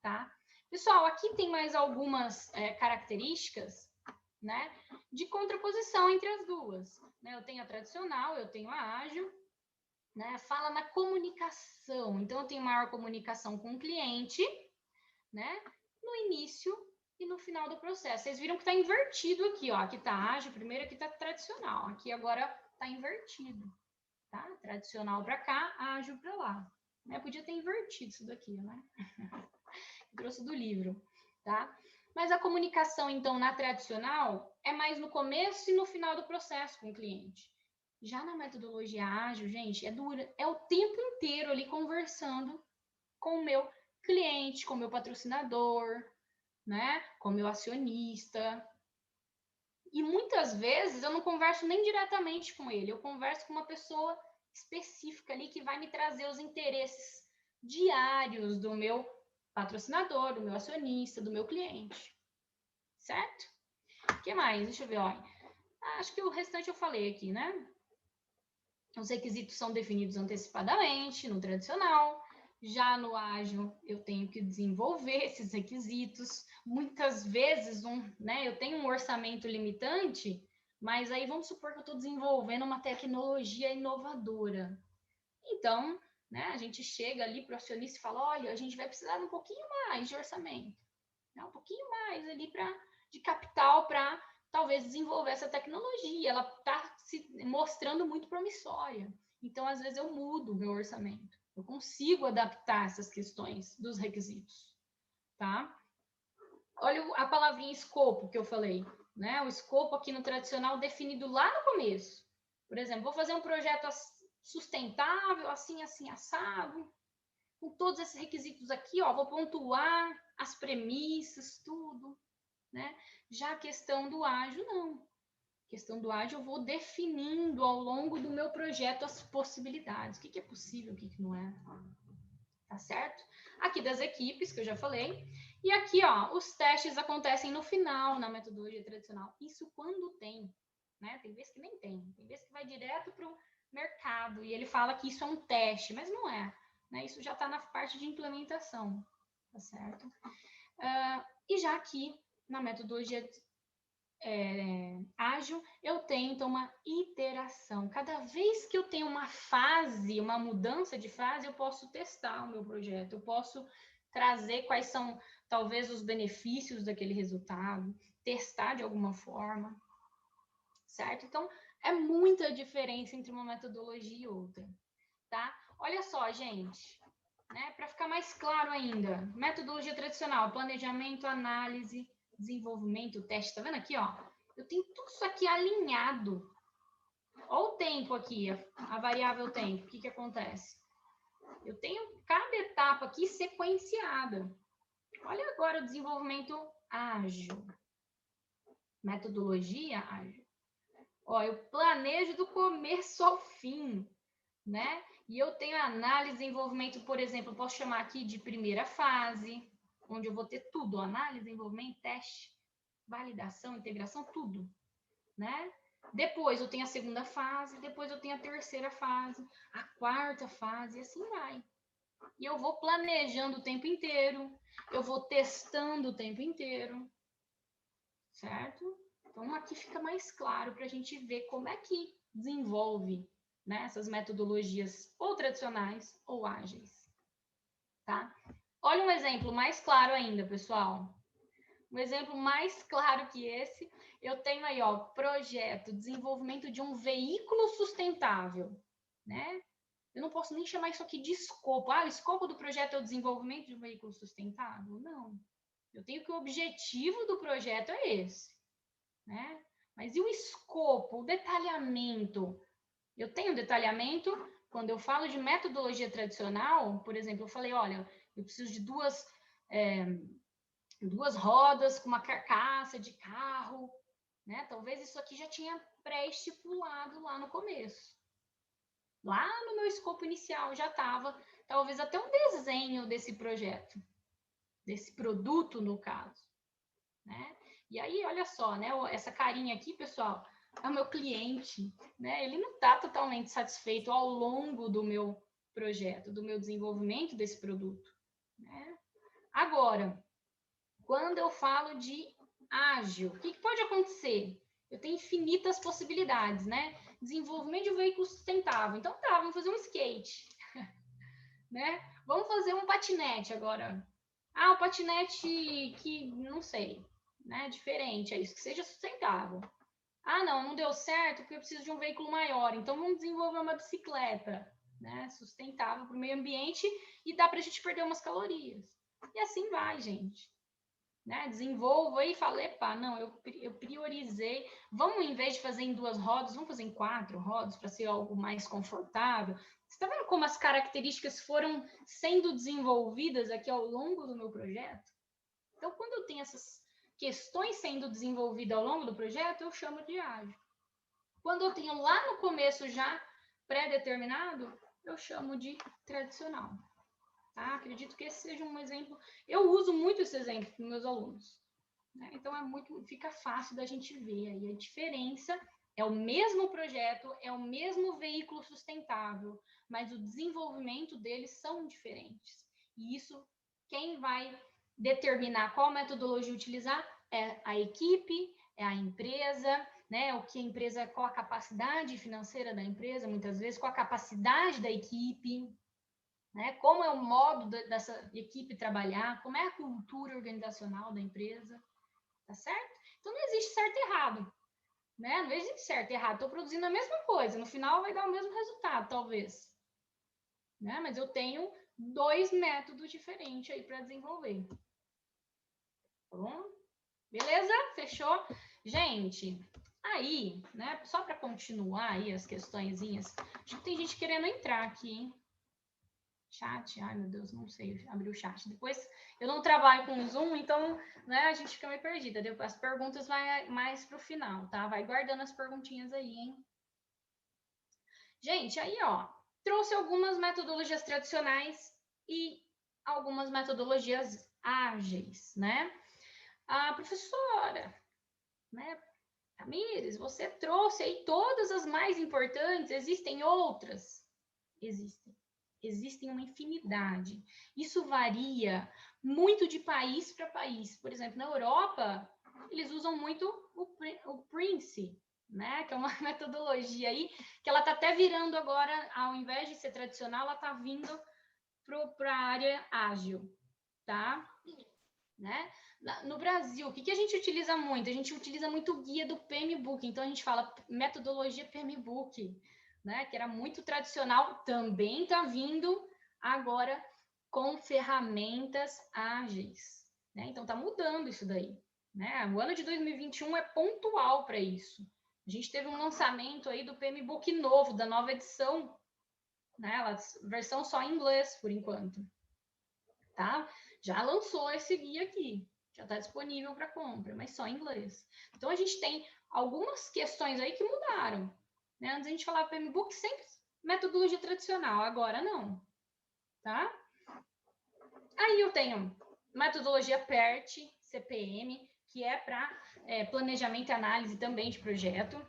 Tá? Pessoal, aqui tem mais algumas características, né, de contraposição entre as duas. Né? Eu tenho a tradicional, eu tenho a ágil, né? Fala na comunicação. Então, eu tenho maior comunicação com o cliente, né, no início e no final do processo. Vocês viram que está invertido aqui, ó. Aqui está ágil primeiro, aqui está tradicional. Aqui agora está invertido, tá? Tradicional para cá, ágil para lá. Né? Podia ter invertido isso daqui, né? grosso do livro, tá? Mas a comunicação, então, na tradicional, é mais no começo e no final do processo com o cliente. Já na metodologia ágil, gente, é o tempo inteiro ali conversando com o meu cliente, com o meu patrocinador, né? Com o meu acionista. E muitas vezes eu não converso nem diretamente com ele, eu converso com uma pessoa específica ali que vai me trazer os interesses diários do meu patrocinador, do meu acionista, do meu cliente. Certo? O que mais? Deixa eu ver, ó. Acho que o restante eu falei aqui, né? Os requisitos são definidos antecipadamente no tradicional. Já no ágil, eu tenho que desenvolver esses requisitos. Muitas vezes, eu tenho um orçamento limitante, mas aí vamos supor que eu estou desenvolvendo uma tecnologia inovadora. Então, né, a gente chega ali para o acionista e fala, olha, a gente vai precisar de um pouquinho mais de orçamento, né, um pouquinho mais ali de capital para talvez desenvolver essa tecnologia. Ela está se mostrando muito promissória. Então, às vezes, eu mudo o meu orçamento. Eu consigo adaptar essas questões dos requisitos, tá? Olha a palavrinha escopo que eu falei, né? O escopo aqui no tradicional definido lá no começo. Por exemplo, vou fazer um projeto sustentável, assim, assim, assado, com todos esses requisitos aqui, ó, vou pontuar as premissas, tudo, né? Já a questão do ágil, não. A questão do ágil, eu vou definindo ao longo do meu projeto as possibilidades. O que é possível, o que não é. Tá certo? Aqui das equipes, que eu já falei. E aqui, ó, os testes acontecem no final, na metodologia tradicional. Isso quando tem, né? Tem vezes que nem tem. Tem vezes que vai direto para o mercado. E ele fala que isso é um teste, mas não é. Né? Isso já está na parte de implementação. Tá certo? E já aqui, na metodologia ágil, eu tenho então uma iteração. Cada vez que eu tenho uma fase, uma mudança de fase, eu posso testar o meu projeto, eu posso trazer quais são talvez os benefícios daquele resultado, testar de alguma forma, certo? Então, é muita diferença entre uma metodologia e outra, tá? Olha só, gente, né? Para ficar mais claro ainda, metodologia tradicional, planejamento, análise, desenvolvimento, teste, tá vendo aqui, ó? Eu tenho tudo isso aqui alinhado. Olha o tempo aqui, a variável tempo. O que acontece? Eu tenho cada etapa aqui sequenciada. Olha agora o desenvolvimento ágil. Metodologia ágil. Ó, eu planejo do começo ao fim, né? E eu tenho análise e desenvolvimento, por exemplo, eu posso chamar aqui de primeira fase, onde eu vou ter tudo, análise, desenvolvimento, teste, validação, integração, tudo, né? Depois eu tenho a segunda fase, depois eu tenho a terceira fase, a quarta fase, e assim vai. E eu vou planejando o tempo inteiro, eu vou testando o tempo inteiro, certo? Então aqui fica mais claro para a gente ver como é que desenvolve, né, essas metodologias ou tradicionais ou ágeis, tá? Olha um exemplo mais claro ainda, pessoal. Um exemplo mais claro que esse, eu tenho aí, ó, projeto, desenvolvimento de um veículo sustentável, né? Eu não posso nem chamar isso aqui de escopo. Ah, o escopo do projeto é o desenvolvimento de um veículo sustentável? Não. Eu tenho que o objetivo do projeto é esse, né? Mas e o escopo, o detalhamento? Eu tenho detalhamento quando eu falo de metodologia tradicional, por exemplo, eu falei, olha, eu preciso de duas rodas com uma carcaça de carro, né? Talvez isso aqui já tinha pré-estipulado lá no começo. Lá no meu escopo inicial já estava, talvez até um desenho desse projeto, desse produto no caso, né? E aí, olha só, né? Essa carinha aqui, pessoal, é o meu cliente, né? Ele não está totalmente satisfeito ao longo do meu projeto, do meu desenvolvimento desse produto, né? Agora, quando eu falo de ágil, o que pode acontecer? Eu tenho infinitas possibilidades, né? Desenvolvimento de um veículo sustentável. Então tá, vamos fazer um skate, né? Vamos fazer um patinete agora. Ah, o patinete que, não sei, né? Diferente, é isso, que seja sustentável. Ah, não deu certo porque eu preciso de um veículo maior. Então vamos desenvolver uma bicicleta, né? Sustentável para o meio ambiente e dá para a gente perder umas calorias. E assim vai, gente. Né? Desenvolva e fala, epa, não, eu priorizei. Vamos, em vez de fazer em 2 rodas, vamos fazer em 4 rodas para ser algo mais confortável. Você está vendo como as características foram sendo desenvolvidas aqui ao longo do meu projeto? Então, quando eu tenho essas questões sendo desenvolvidas ao longo do projeto, eu chamo de ágil. Quando eu tenho lá no começo já pré-determinado, eu chamo de tradicional. Tá? Acredito que esse seja um exemplo. Eu uso muito esse exemplo com meus alunos. Né? Então, fica fácil da gente ver aí a diferença. É o mesmo projeto, é o mesmo veículo sustentável, mas o desenvolvimento deles são diferentes. E isso, quem vai determinar qual metodologia utilizar é a equipe, é a empresa, né? O que a empresa, qual a capacidade financeira da empresa, muitas vezes, qual a capacidade da equipe, né? Como é o modo dessa equipe trabalhar, como é a cultura organizacional da empresa, tá certo? Então, não existe certo e errado, né? Não existe certo e errado. Estou produzindo a mesma coisa, no final vai dar o mesmo resultado, talvez. Né? Mas eu tenho 2 métodos diferentes aí para desenvolver. Tá bom? Beleza? Fechou? Gente, aí, né? Só para continuar aí as questõezinhas, acho que tem gente querendo entrar aqui, hein? Chat, ai meu Deus, não sei abrir o chat. Depois eu não trabalho com Zoom, então né, a gente fica meio perdida. As perguntas vai mais para o final, tá? Vai guardando as perguntinhas aí, hein? Gente, aí ó, trouxe algumas metodologias tradicionais e algumas metodologias ágeis, né? A professora, né? Tamires, você trouxe aí todas as mais importantes, existem outras? Existem. Existem uma infinidade. Isso varia muito de país para país. Por exemplo, na Europa, eles usam muito o Prince, né? Que é uma metodologia aí, que ela está até virando agora, ao invés de ser tradicional, ela está vindo para a área ágil, tá? Né? No Brasil, o que a gente utiliza muito? A gente utiliza muito o guia do PMBOK. Então, a gente fala metodologia PMBOK, né? Que era muito tradicional, também está vindo agora com ferramentas ágeis. Né? Então, está mudando isso daí. Né? O ano de 2021 é pontual para isso. A gente teve um lançamento aí do PMBOK novo, da nova edição, né? Versão só em inglês, por enquanto. Tá? Já lançou esse guia aqui, já está disponível para compra, mas só em inglês. Então, a gente tem algumas questões aí que mudaram. Né? Antes a gente falava PMBOK sempre metodologia tradicional, agora não. Tá? Aí eu tenho metodologia PERT, CPM, que é para planejamento e análise também de projeto.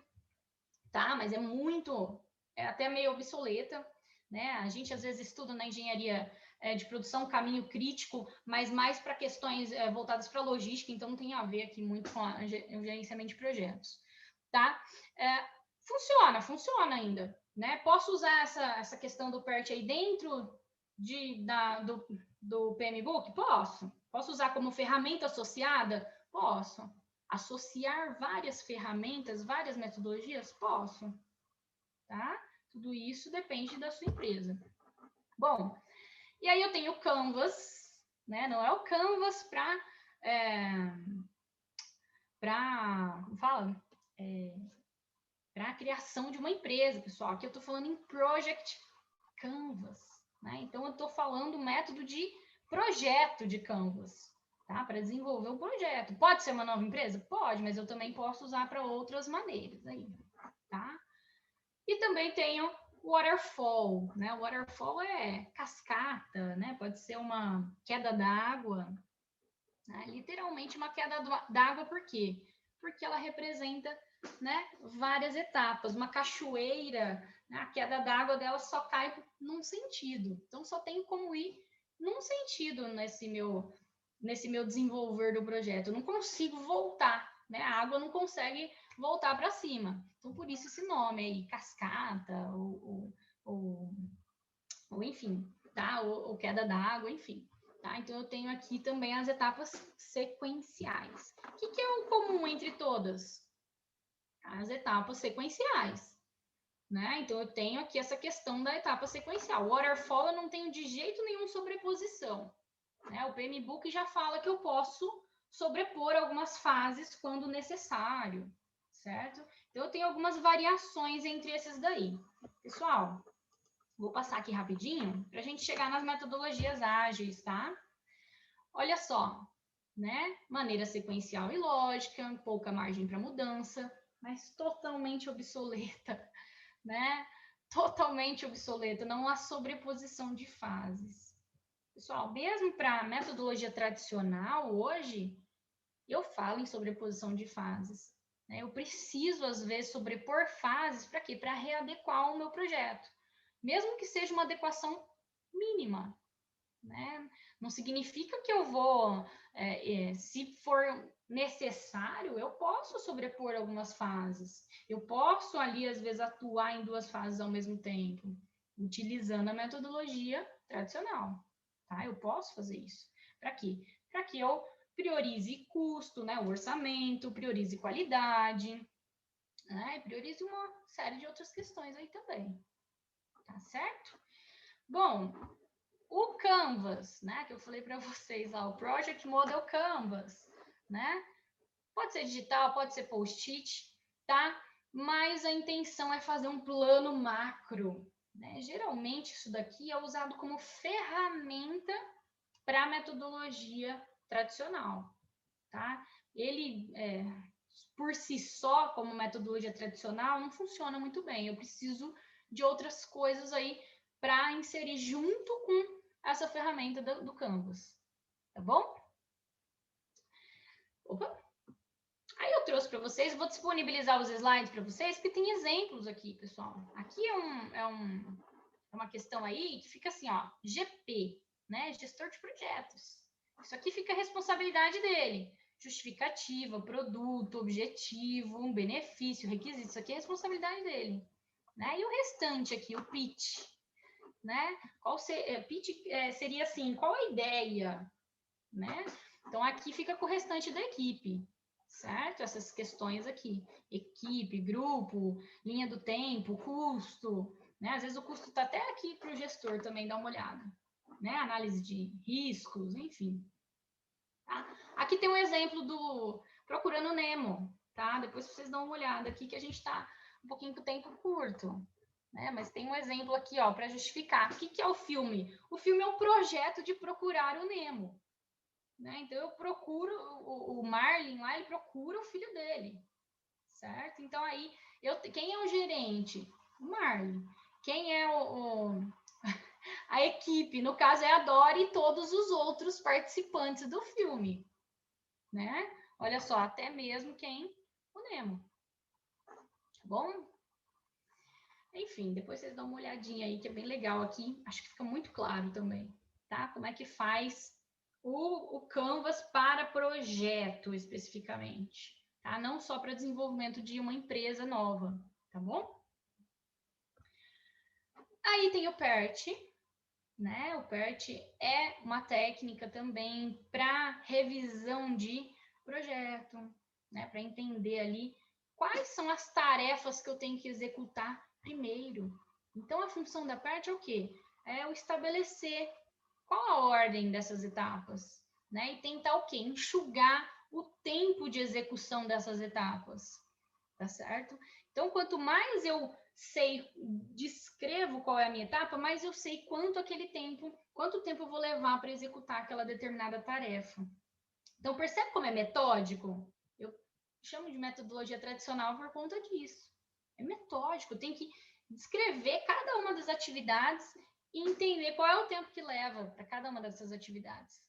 Tá? Mas é até meio obsoleta. Né? A gente às vezes estuda na engenharia de produção caminho crítico, mas mais para questões voltadas para logística, então não tem a ver aqui muito com o gerenciamento de projetos. Tá? Funciona ainda. Né? Posso usar essa questão do PERT aí dentro do PMBOK? Posso usar como ferramenta associada? Posso. Associar várias ferramentas, várias metodologias? Posso. Tá? Tudo isso depende da sua empresa. Bom, e aí eu tenho o Canvas, né? Não é o Canvas como fala? Para a criação de uma empresa, pessoal. Aqui eu estou falando em Project Canvas, né? Então eu estou falando método de projeto de Canvas, tá? Para desenvolver um projeto. Pode ser uma nova empresa? Pode, mas eu também posso usar para outras maneiras aí, tá? E também tenho waterfall, né? Waterfall é cascata, né? Pode ser uma queda d'água, né? Literalmente uma queda d'água, por quê? Porque ela representa, né, várias etapas. Uma cachoeira, né, a queda d'água dela só cai num sentido. Então, só tem como ir num sentido nesse meu desenvolver do projeto. Eu não consigo voltar, né? A água não consegue voltar para cima. Então, por isso esse nome aí, cascata, ou enfim, tá? Ou queda d'água, enfim. Tá? Então, eu tenho aqui também as etapas sequenciais. O que é o comum entre todas? As etapas sequenciais. Né? Então, eu tenho aqui essa questão da etapa sequencial. O waterfall, eu não tenho de jeito nenhum sobreposição. né? O PMBOK já fala que eu posso sobrepor algumas fases quando necessário, certo? Então, eu tenho algumas variações entre esses daí. Pessoal, vou passar aqui rapidinho para a gente chegar nas metodologias ágeis, tá? Olha só, né? Maneira sequencial e lógica, pouca margem para mudança, mas totalmente obsoleta, né? Totalmente obsoleta, não há sobreposição de fases. Pessoal, mesmo para a metodologia tradicional, hoje, eu falo em sobreposição de fases. Né? Eu preciso, às vezes, sobrepor fases para quê? Para readequar o meu projeto. Mesmo que seja uma adequação mínima. Né? Não significa que eu vou, se for necessário, eu posso sobrepor algumas fases. Eu posso ali, às vezes, atuar em duas fases ao mesmo tempo, utilizando a metodologia tradicional. Tá? Eu posso fazer isso. Para quê? Para que eu priorize custo, né? O orçamento, priorize qualidade, né? E priorize uma série de outras questões aí também. Tá certo? Bom, o Canvas, né, que eu falei para vocês lá, o Project Model Canvas, né? Pode ser digital, pode ser post-it, tá? Mas a intenção é fazer um plano macro, né? Geralmente isso daqui é usado como ferramenta para a metodologia tradicional, tá? Ele, por si só, como metodologia tradicional, não funciona muito bem. Eu preciso de outras coisas aí para inserir junto com essa ferramenta do Canvas, tá bom? Opa! Aí eu trouxe para vocês, vou disponibilizar os slides para vocês, porque tem exemplos aqui, pessoal. Aqui é uma questão aí que fica assim, ó, GP, né? Gestor de projetos. Isso aqui fica a responsabilidade dele. Justificativa, produto, objetivo, um benefício, requisito. Isso aqui é a responsabilidade dele. Né? E o restante aqui, o pitch. Né? Pitch seria assim, qual a ideia? Né? Então, aqui fica com o restante da equipe. Certo? Essas questões aqui. Equipe, grupo, linha do tempo, custo. Né? Às vezes o custo está até aqui para o gestor também dar uma olhada. Né? Análise de riscos, enfim. Tá? Aqui tem um exemplo do Procurando Nemo, tá? Depois vocês dão uma olhada aqui que a gente está um pouquinho com o tempo curto, né? Mas tem um exemplo aqui, ó, para justificar. O que é o filme? O filme é um projeto de procurar o Nemo, né? Então eu procuro o Marlin lá, ele procura o filho dele, certo? Então aí quem é o gerente? O Marlin. Quem é a equipe, no caso é a Dory e todos os outros participantes do filme, né? Olha só, até mesmo quem? O Nemo. Tá bom? Enfim, depois vocês dão uma olhadinha aí, que é bem legal aqui. Acho que fica muito claro também, tá? Como é que faz o Canvas para projeto, especificamente, tá? Não só para desenvolvimento de uma empresa nova, tá bom? Aí tem o PERT, né? O PERT é uma técnica também para revisão de projeto, né? Para entender ali quais são as tarefas que eu tenho que executar primeiro. Então, a função da PERT é o quê? É o estabelecer qual a ordem dessas etapas, né? E tentar o quê? Enxugar o tempo de execução dessas etapas, tá certo? Então, quanto mais eu sei, descrevo qual é a minha etapa, mas eu sei quanto tempo eu vou levar para executar aquela determinada tarefa. Então, percebe como é metódico? Eu chamo de metodologia tradicional por conta disso. É metódico, tem que descrever cada uma das atividades e entender qual é o tempo que leva para cada uma dessas atividades.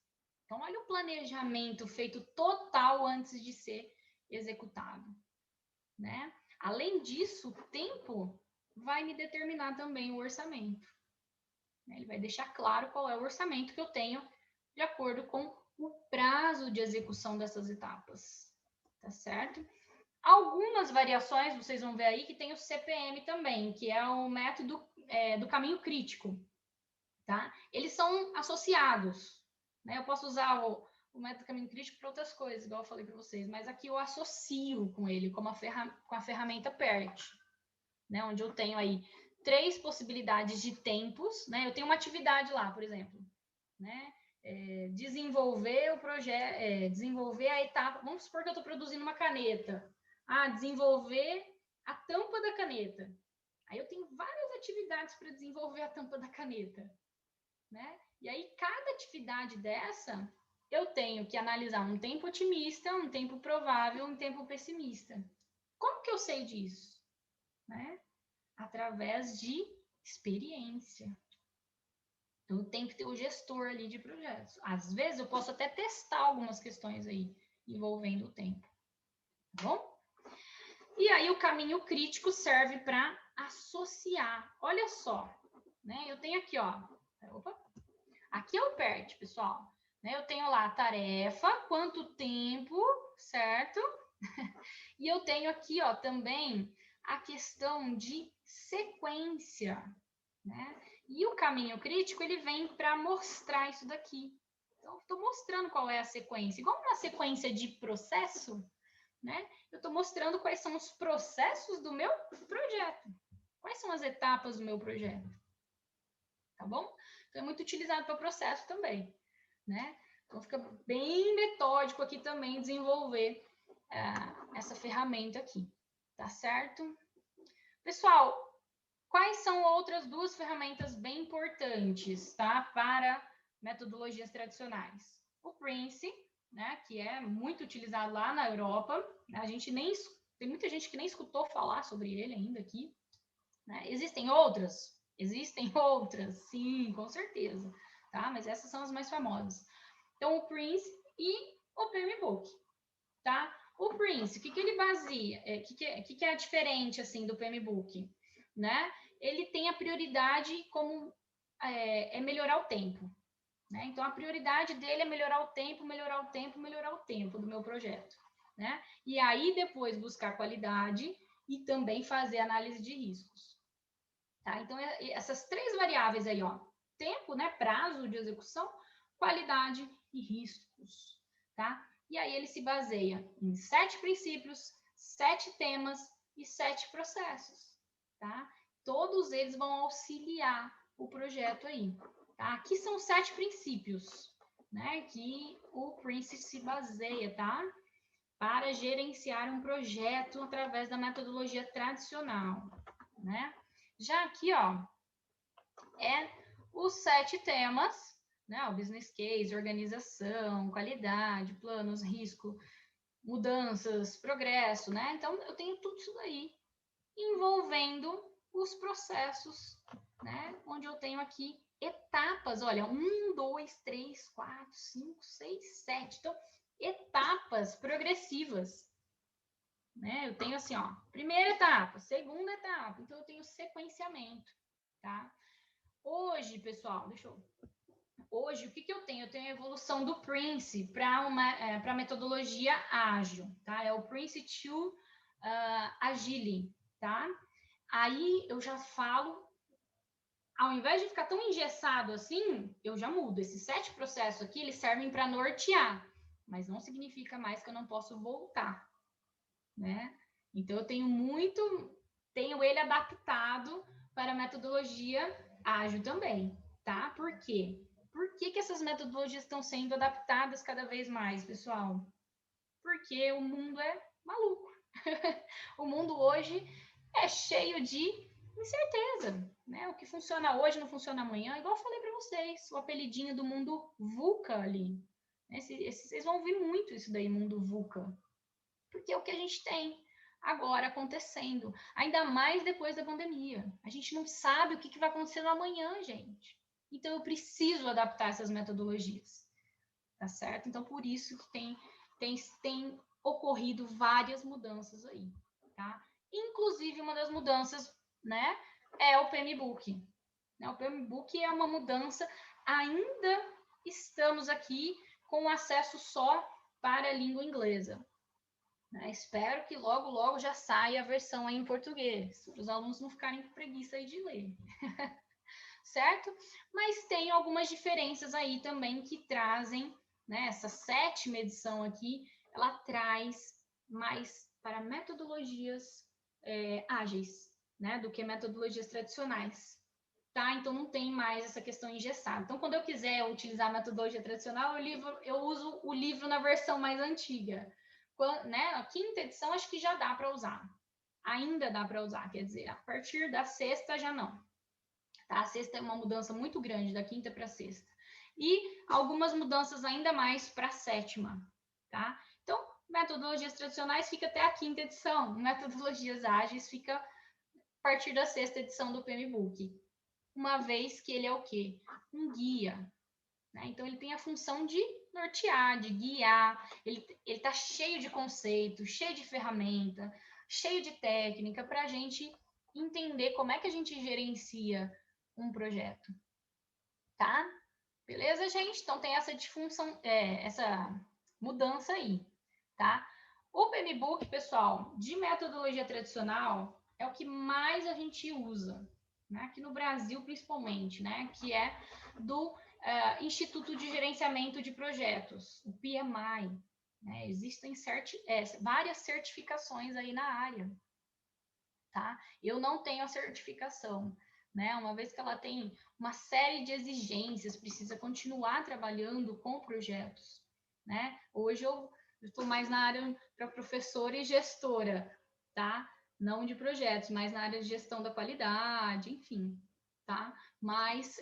Então, olha o planejamento feito total antes de ser executado, né? Além disso, o tempo vai me determinar também o orçamento. Ele vai deixar claro qual é o orçamento que eu tenho de acordo com o prazo de execução dessas etapas, tá certo? Algumas variações, vocês vão ver aí que tem o CPM também, que é o método do caminho crítico, tá? Eles são associados, né? Eu posso usar o método caminho crítico para outras coisas, igual eu falei para vocês, mas aqui eu associo com ele, com a ferramenta PERT, né? Onde eu tenho aí 3 possibilidades de tempos, né? Eu tenho uma atividade lá, por exemplo, né? desenvolver o projeto, desenvolver a etapa. Vamos supor que eu estou produzindo uma caneta. Desenvolver a tampa da caneta. Aí eu tenho várias atividades para desenvolver a tampa da caneta, né? E aí cada atividade dessa eu tenho que analisar um tempo otimista, um tempo provável, um tempo pessimista. Como que eu sei disso? Né? Através de experiência. Então, tem que ter o gestor ali de projetos. Às vezes, eu posso até testar algumas questões aí, envolvendo o tempo. Tá bom? E aí, o caminho crítico serve para associar. Olha só, né? Eu tenho aqui, ó. Opa. Aqui é o PERT, pessoal. Eu tenho lá a tarefa, quanto tempo, certo? E eu tenho aqui, ó, também a questão de sequência, né? E o caminho crítico, ele vem para mostrar isso daqui. Então, estou mostrando qual é a sequência. Igual uma sequência de processo, né? Eu estou mostrando quais são os processos do meu projeto. Quais são as etapas do meu projeto. Tá bom? Então, é muito utilizado para processo também, né? Então, fica bem metódico aqui também desenvolver essa ferramenta aqui. Tá certo? Pessoal, quais são outras duas ferramentas bem importantes, tá? Para metodologias tradicionais? O Prince, né? Que é muito utilizado lá na Europa. Tem muita gente que nem escutou falar sobre ele ainda aqui. Né? Existem outras? Existem outras, sim, com certeza. Tá? Mas essas são as mais famosas. Então, o Prince e o PMBOK, tá? O Prince, o que ele baseia? O que é diferente, assim, do PMBOK? Né? Ele tem a prioridade como melhorar o tempo. Né? Então, a prioridade dele é melhorar o tempo, melhorar o tempo, melhorar o tempo do meu projeto. Né? E aí, depois, buscar qualidade e também fazer análise de riscos. Tá? Então, essas três variáveis aí, ó, tempo, né, prazo de execução, qualidade e riscos, tá? E aí ele se baseia em 7 princípios, 7 temas e 7 processos, tá? Todos eles vão auxiliar o projeto aí, tá? Aqui são 7 princípios, né, que o Prince se baseia, tá? Para gerenciar um projeto através da metodologia tradicional, né? Já aqui, ó, os 7 temas, né? O business case, organização, qualidade, planos, risco, mudanças, progresso, né? Então, eu tenho tudo isso daí envolvendo os processos, né? Onde eu tenho aqui etapas, olha, 1, 2, 3, 4, 5, 6, 7. Então, etapas progressivas. Né? Eu tenho assim, ó, primeira etapa, segunda etapa, então eu tenho sequenciamento, tá? Hoje, pessoal, hoje, o que eu tenho? Eu tenho a evolução do Prince para a metodologia ágil, tá? É o Prince 2 Agile, tá? Aí eu já falo, ao invés de ficar tão engessado assim, eu já mudo. Esses 7 processos aqui, eles servem para nortear, mas não significa mais que eu não posso voltar, né? Então, eu tenho ele adaptado para a metodologia ágil também, tá? Por quê? Por que essas metodologias estão sendo adaptadas cada vez mais, pessoal? Porque o mundo é maluco. O mundo hoje é cheio de incerteza, né? O que funciona hoje não funciona amanhã. Igual eu falei para vocês, o apelidinho do mundo VUCA ali. Vocês vão ouvir muito isso daí, mundo VUCA. Porque é o que a gente tem agora acontecendo, ainda mais depois da pandemia. A gente não sabe o que vai acontecer no amanhã, gente. Então, eu preciso adaptar essas metodologias, tá certo? Então, por isso que tem ocorrido várias mudanças aí, tá? Inclusive, uma das mudanças, né, é o PMBOK. O PMBOK é uma mudança, ainda estamos aqui com acesso só para a língua inglesa. Espero que logo, logo já saia a versão aí em português, para os alunos não ficarem com preguiça aí de ler. Certo? Mas tem algumas diferenças aí também que trazem, né? Essa 7ª edição aqui, ela traz mais para metodologias ágeis, né? Do que metodologias tradicionais. tá? Então, não tem mais essa questão engessada. Então, quando eu quiser utilizar a metodologia tradicional, eu uso o livro na versão mais antiga. Né? A quinta edição, acho que já dá para usar. Ainda dá para usar, quer dizer, a partir da sexta já não. Tá? A sexta é uma mudança muito grande, da quinta para a sexta. E algumas mudanças ainda mais para a sétima, tá? Então, metodologias tradicionais fica até a quinta edição, metodologias ágeis fica a partir da sexta edição do PMBOK. Uma vez que ele é o quê? Um guia, né? Então, ele tem a função de nortear, de guiar, ele está cheio de conceitos, cheio de ferramenta, cheio de técnica para a gente entender como é que a gente gerencia um projeto, tá? Beleza, gente? Então, tem essa disfunção, essa mudança aí, tá? O PMBOK, pessoal, de metodologia tradicional, é o que mais a gente usa, né? Aqui no Brasil, principalmente, né? Que é do Instituto de Gerenciamento de Projetos, o PMI. Né? Existem várias certificações aí na área, tá? Eu não tenho a certificação, né? Uma vez que ela tem uma série de exigências, precisa continuar trabalhando com projetos, né? Hoje eu estou mais na área para professora e gestora, tá? Não de projetos, mas na área de gestão da qualidade, enfim, tá? Mas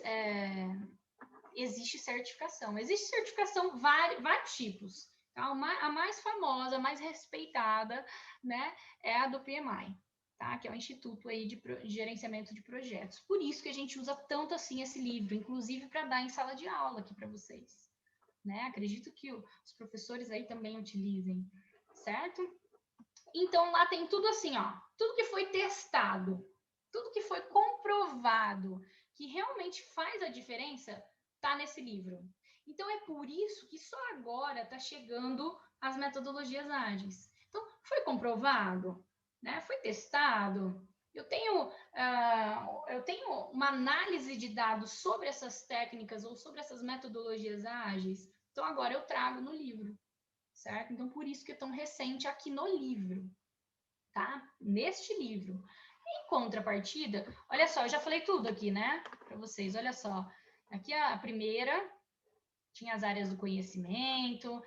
existe certificação. Existe certificação vários tipos. Tá? A mais famosa, a mais respeitada, né, é a do PMI. Tá? Que é o Instituto aí de Gerenciamento de Projetos. Por isso que a gente usa tanto assim esse livro, inclusive para dar em sala de aula aqui para vocês. Né? Acredito que os professores aí também utilizem, certo? Então, lá tem tudo assim, ó, tudo que foi testado, tudo que foi comprovado, que realmente faz a diferença, tá nesse livro. Então, é por isso que só agora está chegando as metodologias ágeis. Então, foi comprovado, né? Foi testado. Eu tenho uma análise de dados sobre essas técnicas ou sobre essas metodologias ágeis. Então, agora eu trago no livro, certo? Então, por isso que é tão recente aqui no livro, tá? Neste livro. Em contrapartida, olha só, eu já falei tudo aqui, né? Para vocês, olha só. Aqui a primeira tinha as áreas do conhecimento,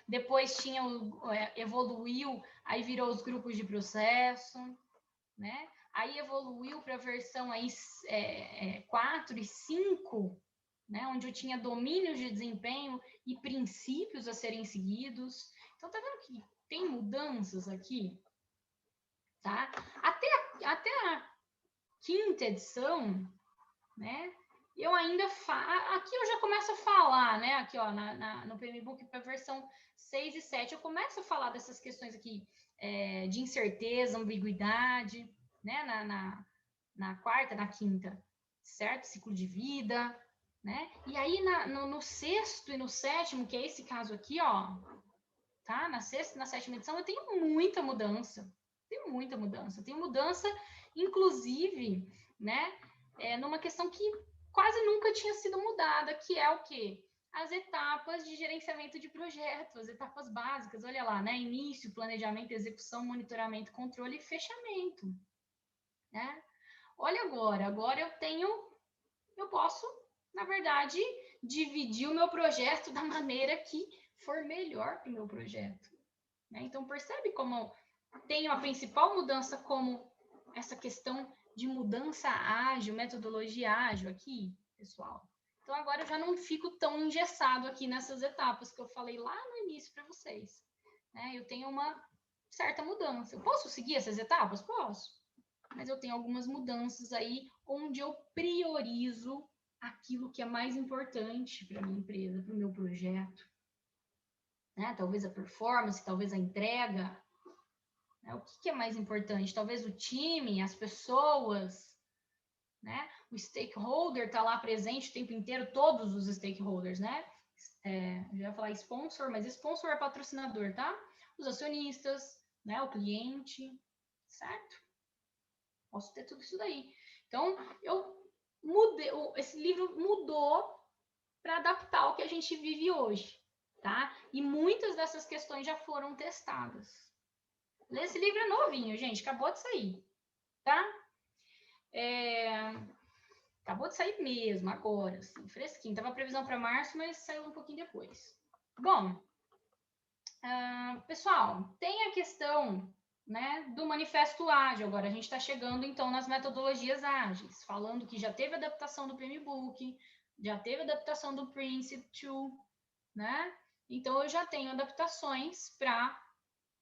depois evoluiu, aí virou os grupos de processo, né? Aí evoluiu para a versão aí 4 e 5, né? Onde eu tinha domínios de desempenho e princípios a serem seguidos. Então, tá vendo que tem mudanças aqui? Tá? Até a quinta edição, né? Eu ainda aqui eu já começo a falar, né? Aqui, ó, no PMBOK para a versão 6 e 7, eu começo a falar dessas questões aqui de incerteza, ambiguidade, né? Na quarta, na quinta, certo? Ciclo de vida, né? E aí no sexto e no sétimo, que é esse caso aqui, ó, tá? Na sexta e na sétima edição, eu tenho muita mudança. Tem mudança, inclusive, né? Numa questão que quase nunca tinha sido mudada, que é o quê? As etapas de gerenciamento de projetos, as etapas básicas, olha lá, né? Início, planejamento, execução, monitoramento, controle e fechamento, né? Olha agora eu posso, na verdade, dividir o meu projeto da maneira que for melhor para o meu projeto. Né? Então, percebe como tenho a principal mudança como essa questão de mudança ágil, metodologia ágil aqui, pessoal. Então, agora eu já não fico tão engessado aqui nessas etapas que eu falei lá no início para vocês. Né? Eu tenho uma certa mudança. Eu posso seguir essas etapas? Posso. Mas eu tenho algumas mudanças aí onde eu priorizo aquilo que é mais importante para a minha empresa, para o meu projeto. Né? Talvez a performance, talvez a entrega. Né? O que é mais importante? Talvez o time, as pessoas, né? O stakeholder está lá presente o tempo inteiro, todos os stakeholders, né? Eu já ia falar sponsor, mas sponsor é patrocinador, tá? Os acionistas, né? O cliente, certo? Posso ter tudo isso daí. Então, esse livro mudou para adaptar ao que a gente vive hoje, tá? E muitas dessas questões já foram testadas. Esse livro é novinho, gente, acabou de sair, tá? Acabou de sair mesmo, agora, assim, fresquinho. Tava previsão para março, mas saiu um pouquinho depois. Bom, pessoal, tem a questão, né, do manifesto ágil. Agora a gente está chegando então nas metodologias ágeis, falando que já teve adaptação do PMBOK, já teve adaptação do Prince2, né? Então eu já tenho adaptações para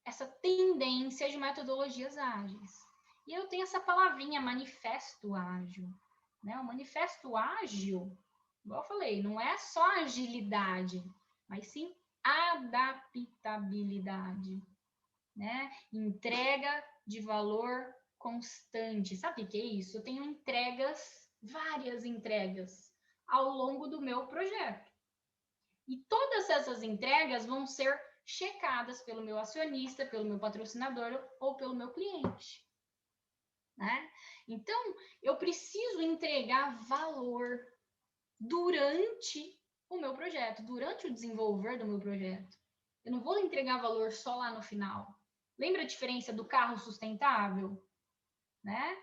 essa tendência de metodologias ágeis. E eu tenho essa palavrinha manifesto ágil, né? O manifesto ágil, igual eu falei, não é só agilidade, mas sim adaptabilidade, né? Entrega de valor constante. Sabe o que é isso? Eu tenho entregas, várias entregas, ao longo do meu projeto. E todas essas entregas vão ser checadas pelo meu acionista, pelo meu patrocinador ou pelo meu cliente, né? Então, eu preciso entregar valor durante o meu projeto, durante o desenvolver do meu projeto. Eu não vou entregar valor só lá no final. Lembra a diferença do carro sustentável, né?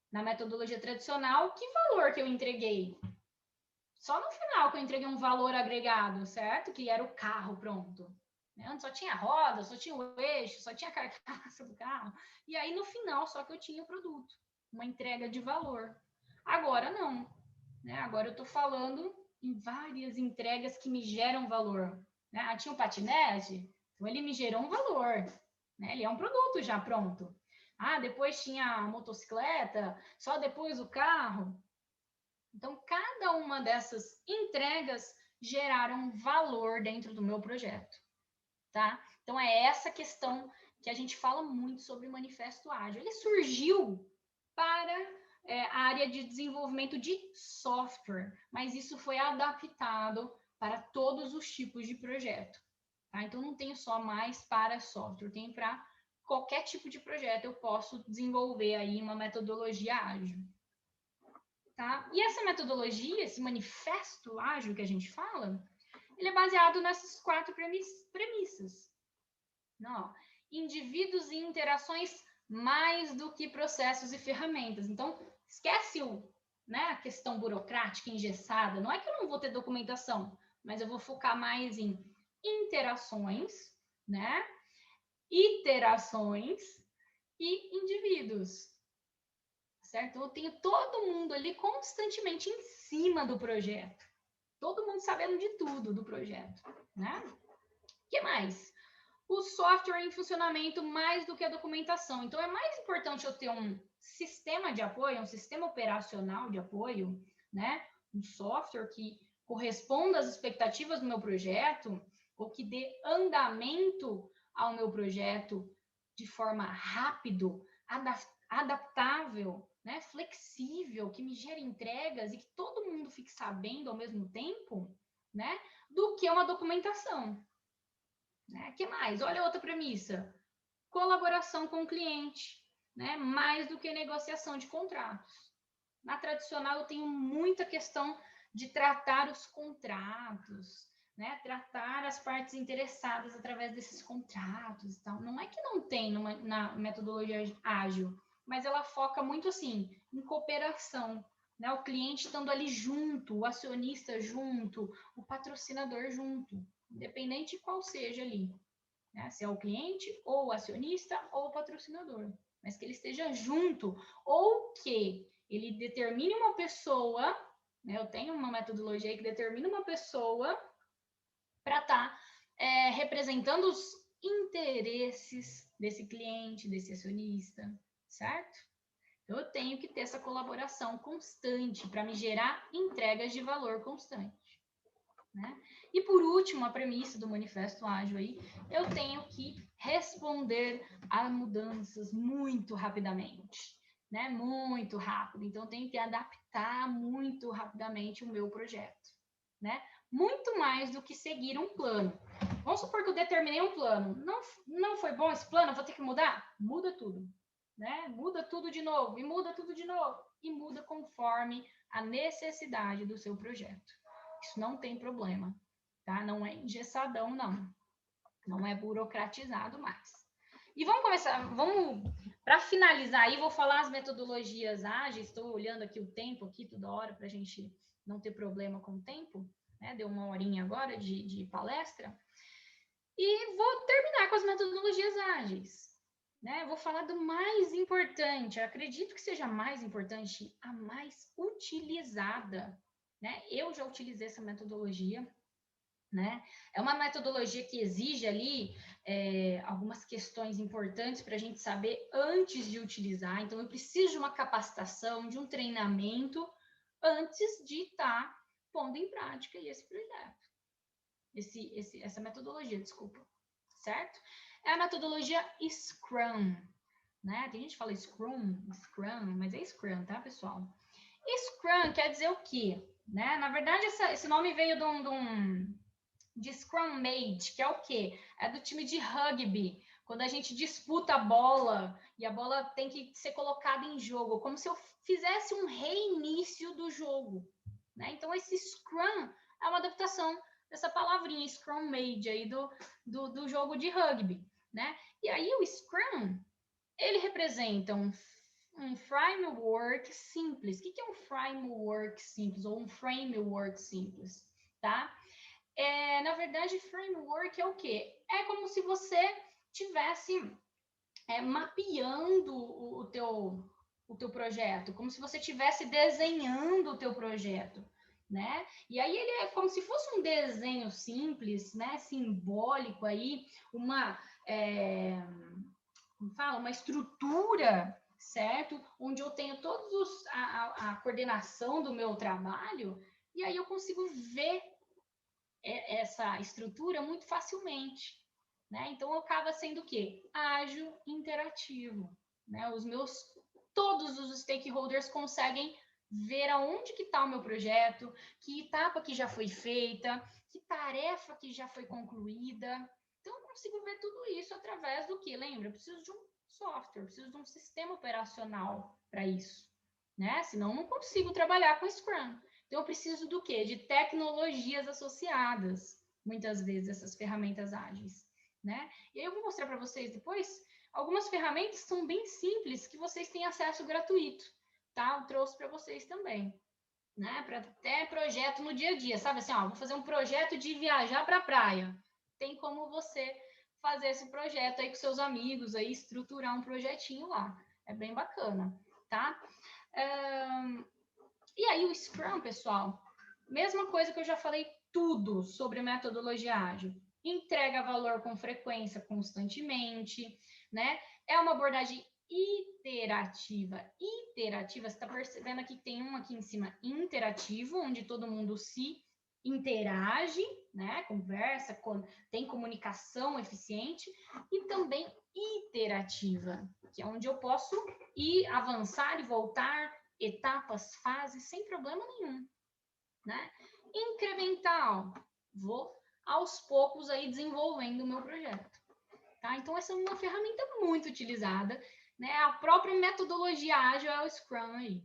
Na metodologia tradicional, que valor que eu entreguei? Só no final que eu entreguei um valor agregado, certo? Que era o carro pronto. Antes só tinha roda, só tinha o eixo, só tinha a carcaça do carro. E aí no final só que eu tinha o produto, uma entrega de valor. Agora não, né? Agora eu estou falando em várias entregas que me geram valor. Né? Tinha o patinete, então ele me gerou um valor. Né? Ele é um produto já pronto. Depois tinha a motocicleta, só depois o carro. Então, cada uma dessas entregas geraram valor dentro do meu projeto, tá? Então, é essa questão que a gente fala muito sobre o Manifesto Ágil. Ele surgiu para a área de desenvolvimento de software, mas isso foi adaptado para todos os tipos de projeto, tá? Então, não tenho só mais para software, tem para qualquer tipo de projeto eu posso desenvolver aí uma metodologia ágil. Tá? E essa metodologia, esse manifesto ágil que a gente fala, ele é baseado nessas 4 premissas. Não, indivíduos e interações mais do que processos e ferramentas. Então, esquece a questão burocrática, engessada. Não é que eu não vou ter documentação, mas eu vou focar mais em interações, né? Iterações e indivíduos. Certo? Eu tenho todo mundo ali constantemente em cima do projeto. Todo mundo sabendo de tudo do projeto, né? O que mais? O software em funcionamento mais do que a documentação. Então, é mais importante eu ter um sistema de apoio, um sistema operacional de apoio, né? Um software que corresponda às expectativas do meu projeto, ou que dê andamento ao meu projeto de forma rápido, adaptável, né, flexível, que me gere entregas e que todo mundo fique sabendo ao mesmo tempo, né, do que uma documentação. Né? Que mais? Olha outra premissa. Colaboração com o cliente, né, mais do que negociação de contratos. Na tradicional, eu tenho muita questão de tratar os contratos, né, tratar as partes interessadas através desses contratos e tal. Não é que não tem na metodologia ágil, mas ela foca muito assim em cooperação, né? O cliente estando ali junto, o acionista junto, o patrocinador junto, independente de qual seja ali, né? Se é o cliente ou o acionista ou o patrocinador, mas que ele esteja junto ou que ele determine uma pessoa, né? Eu tenho uma metodologia que determina uma pessoa para estar representando os interesses desse cliente, desse acionista, certo? Então, eu tenho que ter essa colaboração constante para me gerar entregas de valor constante. Né? E, por último, a premissa do Manifesto Ágil aí, eu tenho que responder a mudanças muito rapidamente. Né? Muito rápido. Então, eu tenho que adaptar muito rapidamente o meu projeto. Né? Muito mais do que seguir um plano. Vamos supor que eu determinei um plano. Não foi bom esse plano, eu vou ter que mudar? Muda tudo. Né? Muda tudo de novo, e muda tudo de novo. E muda conforme a necessidade do seu projeto. Isso não tem problema. Tá? Não é engessadão, não. Não é burocratizado mais. E vamos começar, para finalizar aí, vou falar as metodologias ágeis, estou olhando aqui o tempo, aqui toda hora, para a gente não ter problema com o tempo, né? Deu 1 horinha agora de palestra. E vou terminar com as metodologias ágeis, né? Vou falar do mais importante, acredito que seja a mais importante, a mais utilizada, né? Eu já utilizei essa metodologia, né? É uma metodologia que exige ali algumas questões importantes para a gente saber antes de utilizar. Então, eu preciso de uma capacitação, de um treinamento antes de estar pondo em prática esse projeto. Essa metodologia, desculpa, certo? É a metodologia Scrum, né? Tem gente que fala Scrum, mas é Scrum, tá, pessoal? Scrum quer dizer o quê? Né? Na verdade, esse nome veio de Scrum Mate, que é o quê? É do time de rugby, quando a gente disputa a bola e a bola tem que ser colocada em jogo, como se eu fizesse um reinício do jogo, né? Então, esse Scrum é uma adaptação dessa palavrinha Scrum Made aí do jogo de rugby, né? E aí o Scrum, ele representa um framework simples. O que é um framework simples ou um framework simples, tá? Na verdade, framework é o quê? É como se você tivesse mapeando o teu projeto, como se você estivesse desenhando o teu projeto, né? E aí ele é como se fosse um desenho simples, né? Simbólico aí, uma estrutura, certo? Onde eu tenho todos a coordenação do meu trabalho, e aí eu consigo ver essa estrutura muito facilmente, né? Então acaba sendo o quê? Ágil, interativo, né? Todos os stakeholders conseguem ver aonde que está o meu projeto, que etapa que já foi feita, que tarefa que já foi concluída. Então eu consigo ver tudo isso através do que? Lembra? Eu preciso de um software, eu preciso de um sistema operacional para isso, né? Senão eu não consigo trabalhar com Scrum. Então, eu preciso do quê? De tecnologias associadas, muitas vezes, essas ferramentas ágeis, né? E aí eu vou mostrar para vocês depois algumas ferramentas que são bem simples, que vocês têm acesso gratuito, tá? Eu trouxe para vocês também, né? Para até projeto no dia a dia, sabe assim, ó, vou fazer um projeto de viajar para a praia. Tem como você fazer esse projeto aí com seus amigos, aí estruturar um projetinho lá. É bem bacana, tá? E aí o Scrum, pessoal, mesma coisa que eu já falei tudo sobre metodologia ágil. Entrega valor com frequência, constantemente, né? É uma abordagem iterativa. Iterativa, você está percebendo aqui que tem um aqui em cima interativo, onde todo mundo se interage, né? Conversa, tem comunicação eficiente, e também iterativa, que é onde eu posso ir, avançar e voltar, etapas, fases, sem problema nenhum, né? Incremental, vou aos poucos aí desenvolvendo o meu projeto, tá? Então essa é uma ferramenta muito utilizada, né? A própria metodologia ágil é o Scrum aí,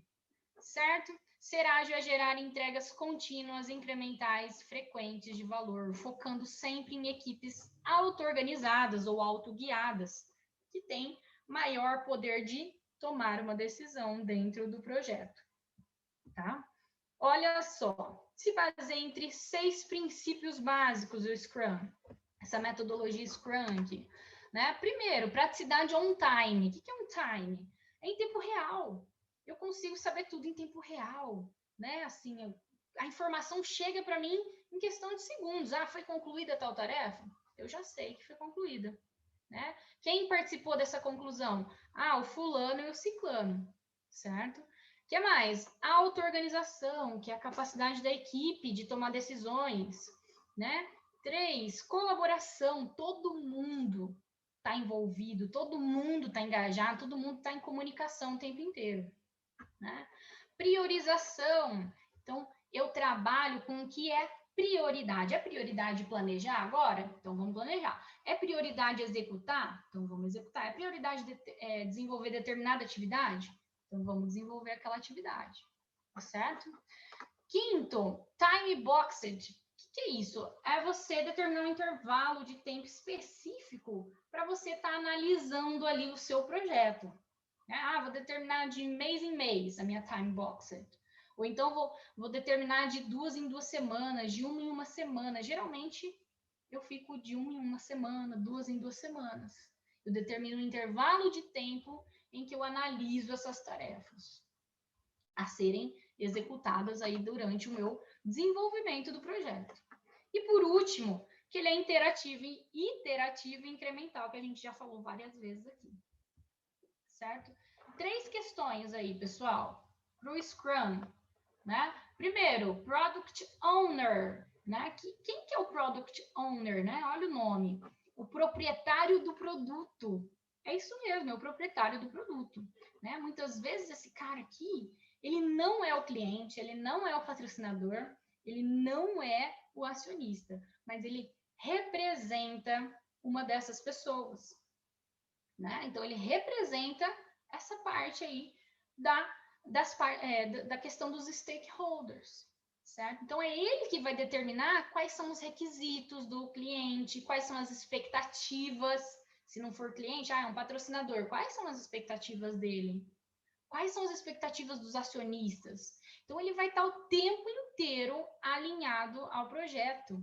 certo? Ser ágil é gerar entregas contínuas, incrementais, frequentes de valor, focando sempre em equipes auto-organizadas ou autoguiadas, que têm maior poder de tomar uma decisão dentro do projeto, tá? Olha só, se baseia entre 6 princípios básicos do Scrum, essa metodologia Scrum aqui, né? Primeiro, praticidade on-time. O que é on-time? É em tempo real. Eu consigo saber tudo em tempo real, né? Assim, a informação chega para mim em questão de segundos. Ah, foi concluída tal tarefa? Eu já sei que foi concluída, né? Quem participou dessa conclusão? Ah, o fulano e o ciclano, certo? O que mais? Auto-organização, que é a capacidade da equipe de tomar decisões, né? 3, colaboração, todo mundo está envolvido, todo mundo está engajado, todo mundo está em comunicação o tempo inteiro, né? Priorização, então eu trabalho com o que é prioridade. É prioridade planejar agora? Então vamos planejar. É prioridade executar? Então vamos executar. É prioridade desenvolver determinada atividade? Então vamos desenvolver aquela atividade, tá certo? Quinto, time boxed. O que é isso? É você determinar um intervalo de tempo específico para você estar analisando ali o seu projeto. Vou determinar de mês em mês a minha time boxed. Ou então vou determinar de 2 em 2 semanas, de 1 em 1 semana. Geralmente eu fico de 1 em 1 semana, 2 em 2 semanas. Eu determino um intervalo de tempo em que eu analiso essas tarefas a serem executadas aí durante o meu desenvolvimento do projeto. E por último, que ele é iterativo e incremental, que a gente já falou várias vezes aqui. Certo? 3 questões aí, pessoal, para o Scrum, né? Primeiro, Product Owner, né? Quem que é o Product Owner, né? Olha o nome. O proprietário do produto. É isso mesmo, é o proprietário do produto, né? Muitas vezes esse cara aqui, ele não é o cliente, ele não é o patrocinador, ele não é o acionista, mas ele representa uma dessas pessoas, né? Então, ele representa essa parte aí da questão dos stakeholders, certo? Então, é ele que vai determinar quais são os requisitos do cliente, quais são as expectativas. Se não for cliente, é um patrocinador. Quais são as expectativas dele? Quais são as expectativas dos acionistas? Então, ele vai estar o tempo inteiro alinhado ao projeto,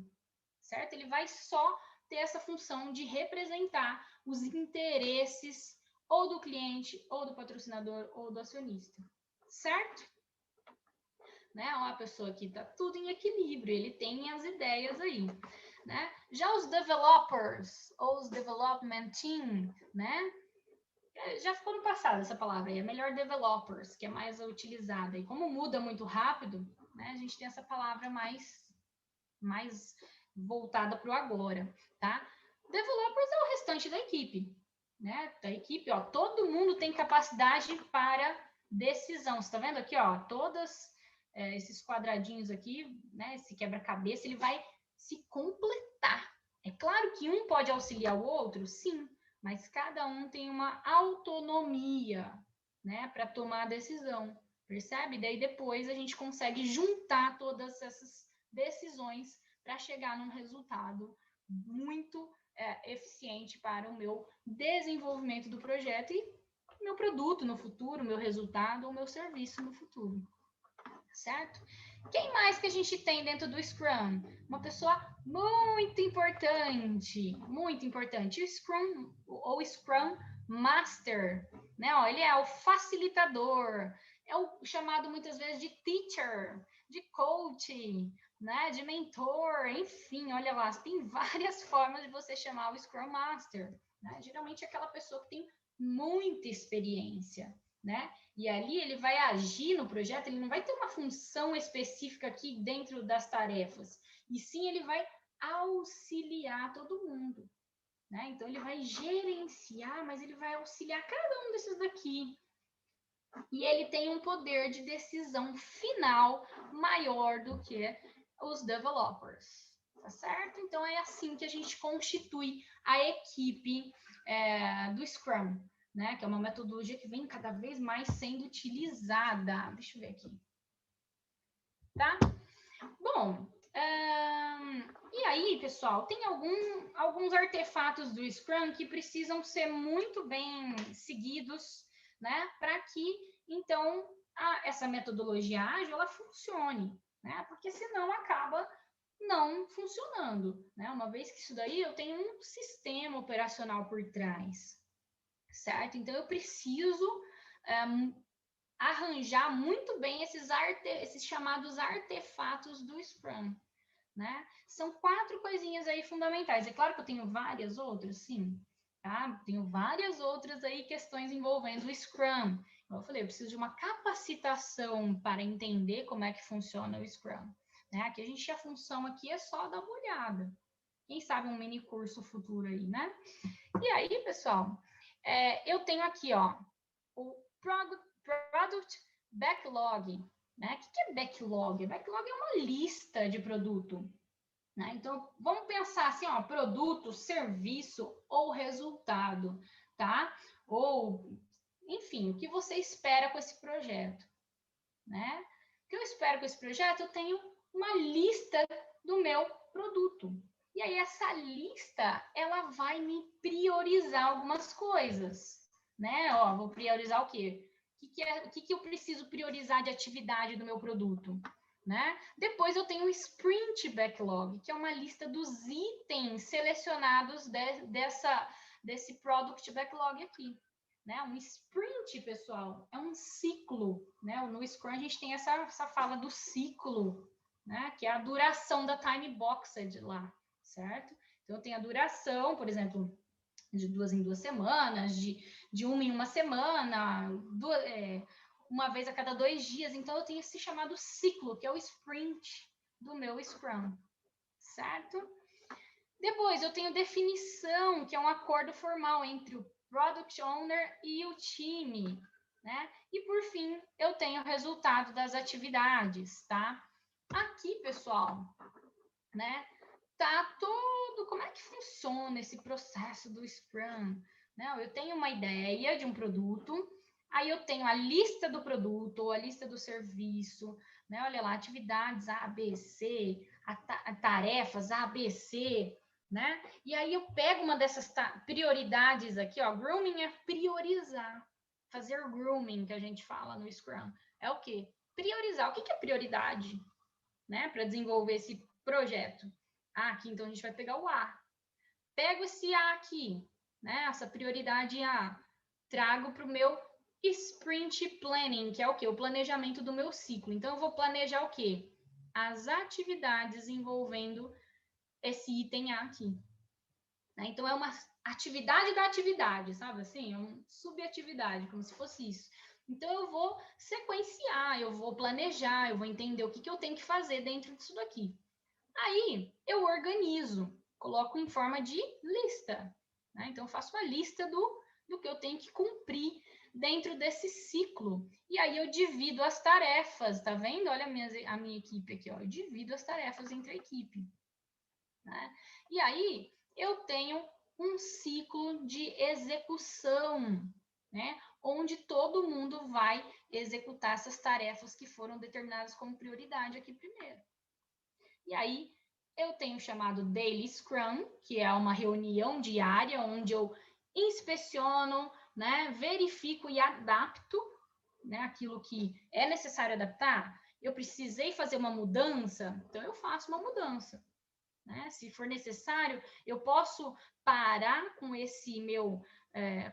certo? Ele vai só ter essa função de representar os interesses ou do cliente, ou do patrocinador, ou do acionista, certo? Né? Uma pessoa que está tudo em equilíbrio, ele tem as ideias aí, né? Já os developers, ou os development team, né? Já ficou no passado essa palavra aí, é melhor developers, que é mais utilizada. E como muda muito rápido, né? A gente tem essa palavra mais voltada para o agora, tá? Developers é o restante da equipe, né? Da equipe, ó, todo mundo tem capacidade para decisão. Você tá vendo aqui, ó, todos esses quadradinhos aqui, né? Esse quebra-cabeça, ele vai se completar. É claro que um pode auxiliar o outro, sim, mas cada um tem uma autonomia, né, para tomar a decisão, percebe? Daí depois a gente consegue juntar todas essas decisões para chegar num resultado muito eficiente para o meu desenvolvimento do projeto e meu produto no futuro, meu resultado ou meu serviço no futuro, certo? Quem mais que a gente tem dentro do Scrum? Uma pessoa muito importante, o Scrum, ou Scrum Master, né? Ó, ele é o facilitador, é o chamado muitas vezes de teacher, de coach, né? De mentor, enfim, olha lá, tem várias formas de você chamar o Scrum Master, né? Geralmente é aquela pessoa que tem muita experiência, né? E ali ele vai agir no projeto, ele não vai ter uma função específica aqui dentro das tarefas, e sim ele vai auxiliar todo mundo, né? Então ele vai gerenciar, mas ele vai auxiliar cada um desses daqui. E ele tem um poder de decisão final maior do que os developers, tá certo? Então é assim que a gente constitui a equipe do Scrum, né? Que é uma metodologia que vem cada vez mais sendo utilizada. Deixa eu ver aqui. Tá? Bom, e aí, pessoal, tem alguns artefatos do Scrum que precisam ser muito bem seguidos, né? Para que, então, essa metodologia ágil, ela funcione, né? Porque senão acaba não funcionando, né? Uma vez que isso daí eu tenho um sistema operacional por trás, certo? Então, eu preciso arranjar muito bem esses chamados artefatos do Scrum, né? São 4 coisinhas aí fundamentais. É claro que eu tenho várias outras, sim, tá? Tenho várias outras aí questões envolvendo o Scrum. Como eu falei, eu preciso de uma capacitação para entender como é que funciona o Scrum, né? Aqui a função aqui é só dar uma olhada. Quem sabe um mini curso futuro aí, né? E aí, pessoal, eu tenho aqui, ó, o Product Backlog, né? O que é backlog? Backlog é uma lista de produto, né? Então, vamos pensar assim, ó, produto, serviço ou resultado, tá? Ou, enfim, o que você espera com esse projeto, né? O que eu espero com esse projeto? Eu tenho uma lista do meu produto. E aí essa lista, ela vai me priorizar algumas coisas, né? Ó, vou priorizar o quê? O que eu preciso priorizar de atividade do meu produto? Né? Depois eu tenho o Sprint Backlog, que é uma lista dos itens selecionados desse Product Backlog aqui. Né? Um sprint, pessoal, é um ciclo. Né? No Scrum a gente tem essa fala do ciclo, né? Que é a duração da time boxed lá, certo? Então, tem a duração, por exemplo, de 2 em 2 semanas, de 1 em 1 semana, uma vez a cada 2 dias. Então, eu tenho esse chamado ciclo, que é o sprint do meu Scrum, certo? Depois, eu tenho definição, que é um acordo formal entre o Product Owner e o time, né? E, por fim, eu tenho o resultado das atividades, tá? Aqui, pessoal, né? Tá tudo... Como é que funciona esse processo do Scrum? Não, eu tenho uma ideia de um produto, aí eu tenho a lista do produto, ou a lista do serviço, né? Olha lá, atividades A, B, C, tarefas A, B, C, né? E aí eu pego uma dessas prioridades aqui, ó. Grooming é priorizar. Fazer grooming, que a gente fala no Scrum. É o quê? Priorizar. O que é prioridade, né? Para desenvolver esse projeto. Aqui, então, a gente vai pegar o A. Pego esse A aqui, né? Essa prioridade A. Trago para o meu Sprint Planning, que é o quê? O planejamento do meu ciclo. Então, eu vou planejar o quê? As atividades envolvendo esse item A aqui. Né? Então, é uma atividade da atividade, sabe assim? É uma subatividade, como se fosse isso. Então, eu vou sequenciar, eu vou planejar, eu vou entender o que eu tenho que fazer dentro disso daqui. Aí, eu organizo, coloco em forma de lista. Né? Então, eu faço a lista do que eu tenho que cumprir dentro desse ciclo. E aí, eu divido as tarefas, tá vendo? Olha a minha equipe aqui, ó. Eu divido as tarefas entre a equipe. Né? E aí, eu tenho um ciclo de execução, né? Onde todo mundo vai executar essas tarefas que foram determinadas como prioridade aqui primeiro. E aí, eu tenho o chamado Daily Scrum, que é uma reunião diária, onde eu inspeciono, né, verifico e adapto, né, aquilo que é necessário adaptar. Eu precisei fazer uma mudança, então eu faço uma mudança. Né? Se for necessário, eu posso parar com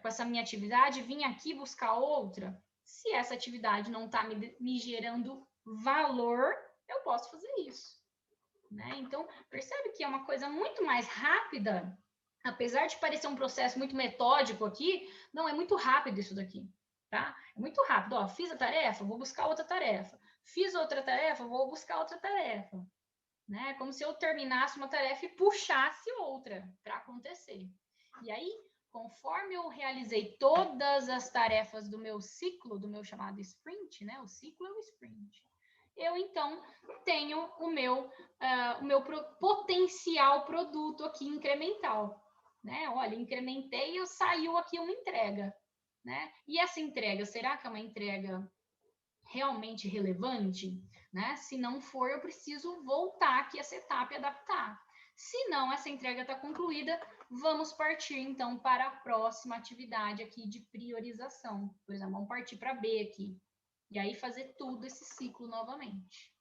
com essa minha atividade, vir aqui buscar outra. Se essa atividade não está me gerando valor, eu posso fazer isso. Né? Então, percebe que é uma coisa muito mais rápida, apesar de parecer um processo muito metódico aqui, não, é muito rápido isso daqui. Tá? É muito rápido. Ó, fiz a tarefa, vou buscar outra tarefa. Fiz outra tarefa, vou buscar outra tarefa. Né? Como se eu terminasse uma tarefa e puxasse outra para acontecer. E aí, conforme eu realizei todas as tarefas do meu ciclo, do meu chamado sprint, né? O ciclo é o sprint. Eu, então, tenho o meu potencial produto aqui incremental. Né? Olha, incrementei e saiu aqui uma entrega. Né? E essa entrega, será que é uma entrega realmente relevante? Né? Se não for, eu preciso voltar aqui essa etapa e adaptar. Se não, essa entrega está concluída, vamos partir, então, para a próxima atividade aqui de priorização. Por exemplo, vamos partir para B aqui. E aí fazer tudo esse ciclo novamente.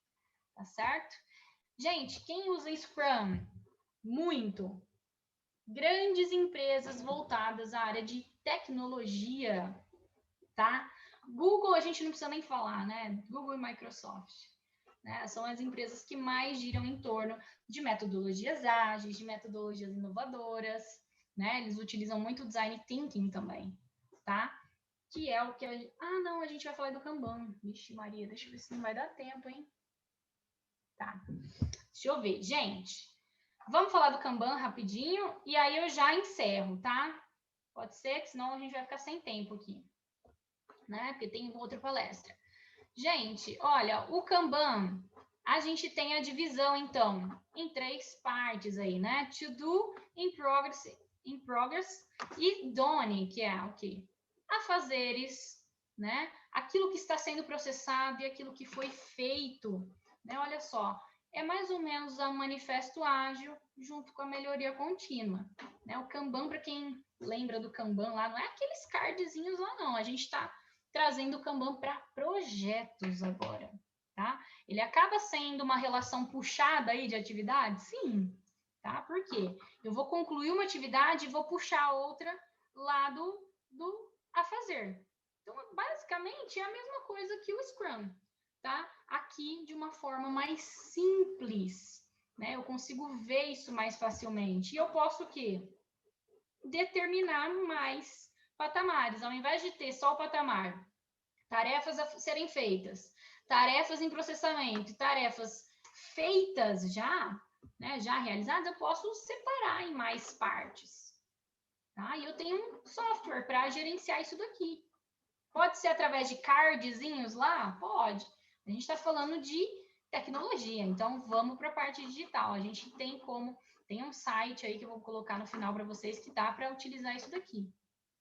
Tá certo? Gente, quem usa Scrum? Muito. Grandes empresas voltadas à área de tecnologia, tá? Google, a gente não precisa nem falar, né? Google e Microsoft. Né? São as empresas que mais giram em torno de metodologias ágeis, de metodologias inovadoras, né? Eles utilizam muito design thinking também, tá? Que é o que não, a gente vai falar do Kanban. Vixe Maria, deixa eu ver se não vai dar tempo, hein? Tá. Deixa eu ver. Gente, vamos falar do Kanban rapidinho e aí eu já encerro, tá? Pode ser, que senão a gente vai ficar sem tempo aqui. Né? Porque tem outra palestra. Gente, olha, o Kanban, a gente tem a divisão, então, em 3 partes aí, né? To do, in progress e done, que é o quê? Afazeres, né? Aquilo que está sendo processado e aquilo que foi feito, né? Olha só, é mais ou menos um manifesto ágil junto com a melhoria contínua, né? O Kanban, para quem lembra do Kanban lá, não é aqueles cardzinhos lá, não. A gente está trazendo o Kanban para projetos agora, tá? Ele acaba sendo uma relação puxada aí de atividade? Sim, tá? Por quê? Eu vou concluir uma atividade e vou puxar outra lá do a fazer. Então, basicamente, é a mesma coisa que o Scrum, tá? Aqui de uma forma mais simples, né? Eu consigo ver isso mais facilmente. E eu posso o quê? Determinar mais patamares. Ao invés de ter só o patamar, tarefas a serem feitas, tarefas em processamento, tarefas feitas já, né, já realizadas, eu posso separar em mais partes. Tá? E eu tenho um software para gerenciar isso daqui. Pode ser através de cardzinhos lá? Pode. A gente está falando de tecnologia, então vamos para a parte digital. A gente tem um site aí que eu vou colocar no final para vocês que dá para utilizar isso daqui,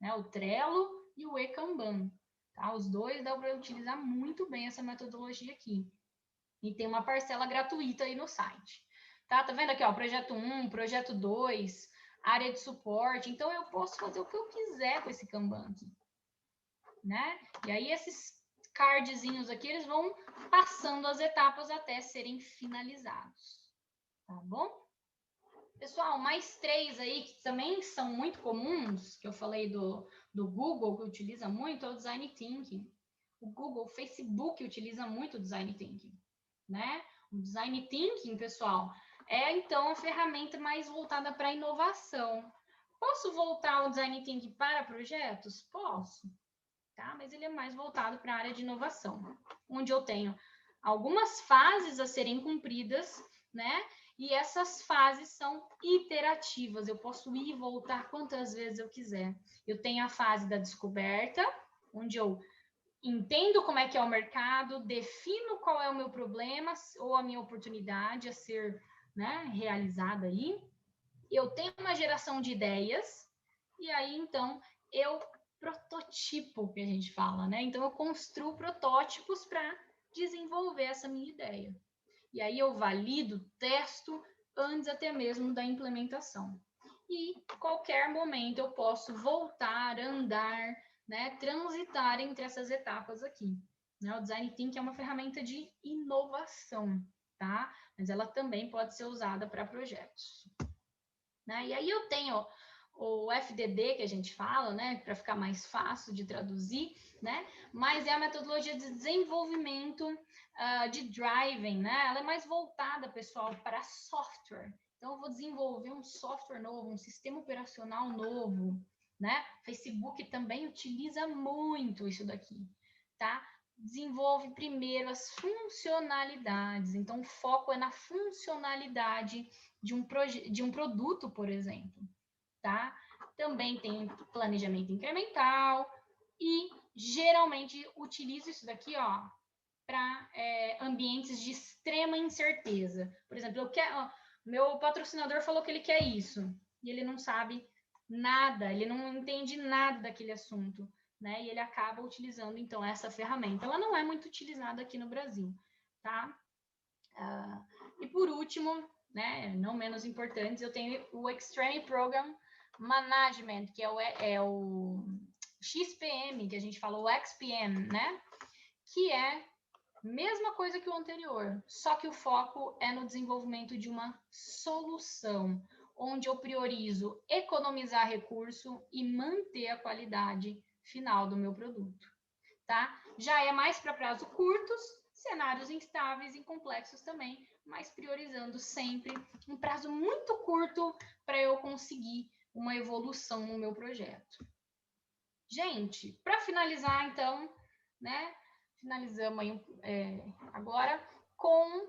né? O Trello e o eKanban. Tá? Os dois dá para utilizar muito bem essa metodologia aqui. E tem uma parcela gratuita aí no site. Tá vendo aqui, ó, projeto 1, projeto 2, área de suporte. Então, eu posso fazer o que eu quiser com esse Kanban aqui, né? E aí, esses cardzinhos aqui, eles vão passando as etapas até serem finalizados. Tá bom? Pessoal, mais 3 aí que também são muito comuns, que eu falei do Google, que utiliza muito, é o Design Thinking. O Google, o Facebook utiliza muito o Design Thinking, né? O Design Thinking, pessoal, é então a ferramenta mais voltada para a inovação. Posso voltar o Design Thinking para projetos? Posso, tá? Mas ele é mais voltado para a área de inovação, onde eu tenho algumas fases a serem cumpridas, né? E essas fases são iterativas, eu posso ir e voltar quantas vezes eu quiser. Eu tenho a fase da descoberta, onde eu entendo como é que é o mercado, defino qual é o meu problema ou a minha oportunidade a ser, né, realizada aí. Eu tenho uma geração de ideias, e aí, então, eu prototipo, que a gente fala, né? Então, eu construo protótipos para desenvolver essa minha ideia. E aí eu valido, testo antes até mesmo da implementação. E qualquer momento eu posso voltar, andar, né, transitar entre essas etapas aqui. Né? O Design Thinking é uma ferramenta de inovação, tá? Mas ela também pode ser usada para projetos. Né? E aí eu tenho o FDD que a gente fala, né, para ficar mais fácil de traduzir, né? Mas é a metodologia de desenvolvimento de driving, né? Ela é mais voltada, pessoal, para software. Então, eu vou desenvolver um software novo, um sistema operacional novo, né? Facebook também utiliza muito isso daqui, tá? Desenvolve primeiro as funcionalidades. Então, o foco é na funcionalidade de um produto, por exemplo, tá? Também tem planejamento incremental e geralmente utilizo isso daqui, ó, para ambientes de extrema incerteza. Por exemplo, meu patrocinador falou que ele quer isso e ele não sabe nada, ele não entende nada daquele assunto, né? E ele acaba utilizando então essa ferramenta. Ela não é muito utilizada aqui no Brasil, tá? E por último, né, não menos importante, eu tenho o Extreme Program Management, que é o XPM, que a gente falou, o XPM, né? Que é mesma coisa que o anterior, só que o foco é no desenvolvimento de uma solução, onde eu priorizo economizar recurso e manter a qualidade final do meu produto, tá? Já é mais para prazo curtos, cenários instáveis e complexos também, mas priorizando sempre um prazo muito curto para eu conseguir uma evolução no meu projeto. Gente, para finalizar, então, né? Finalizamos aí, agora com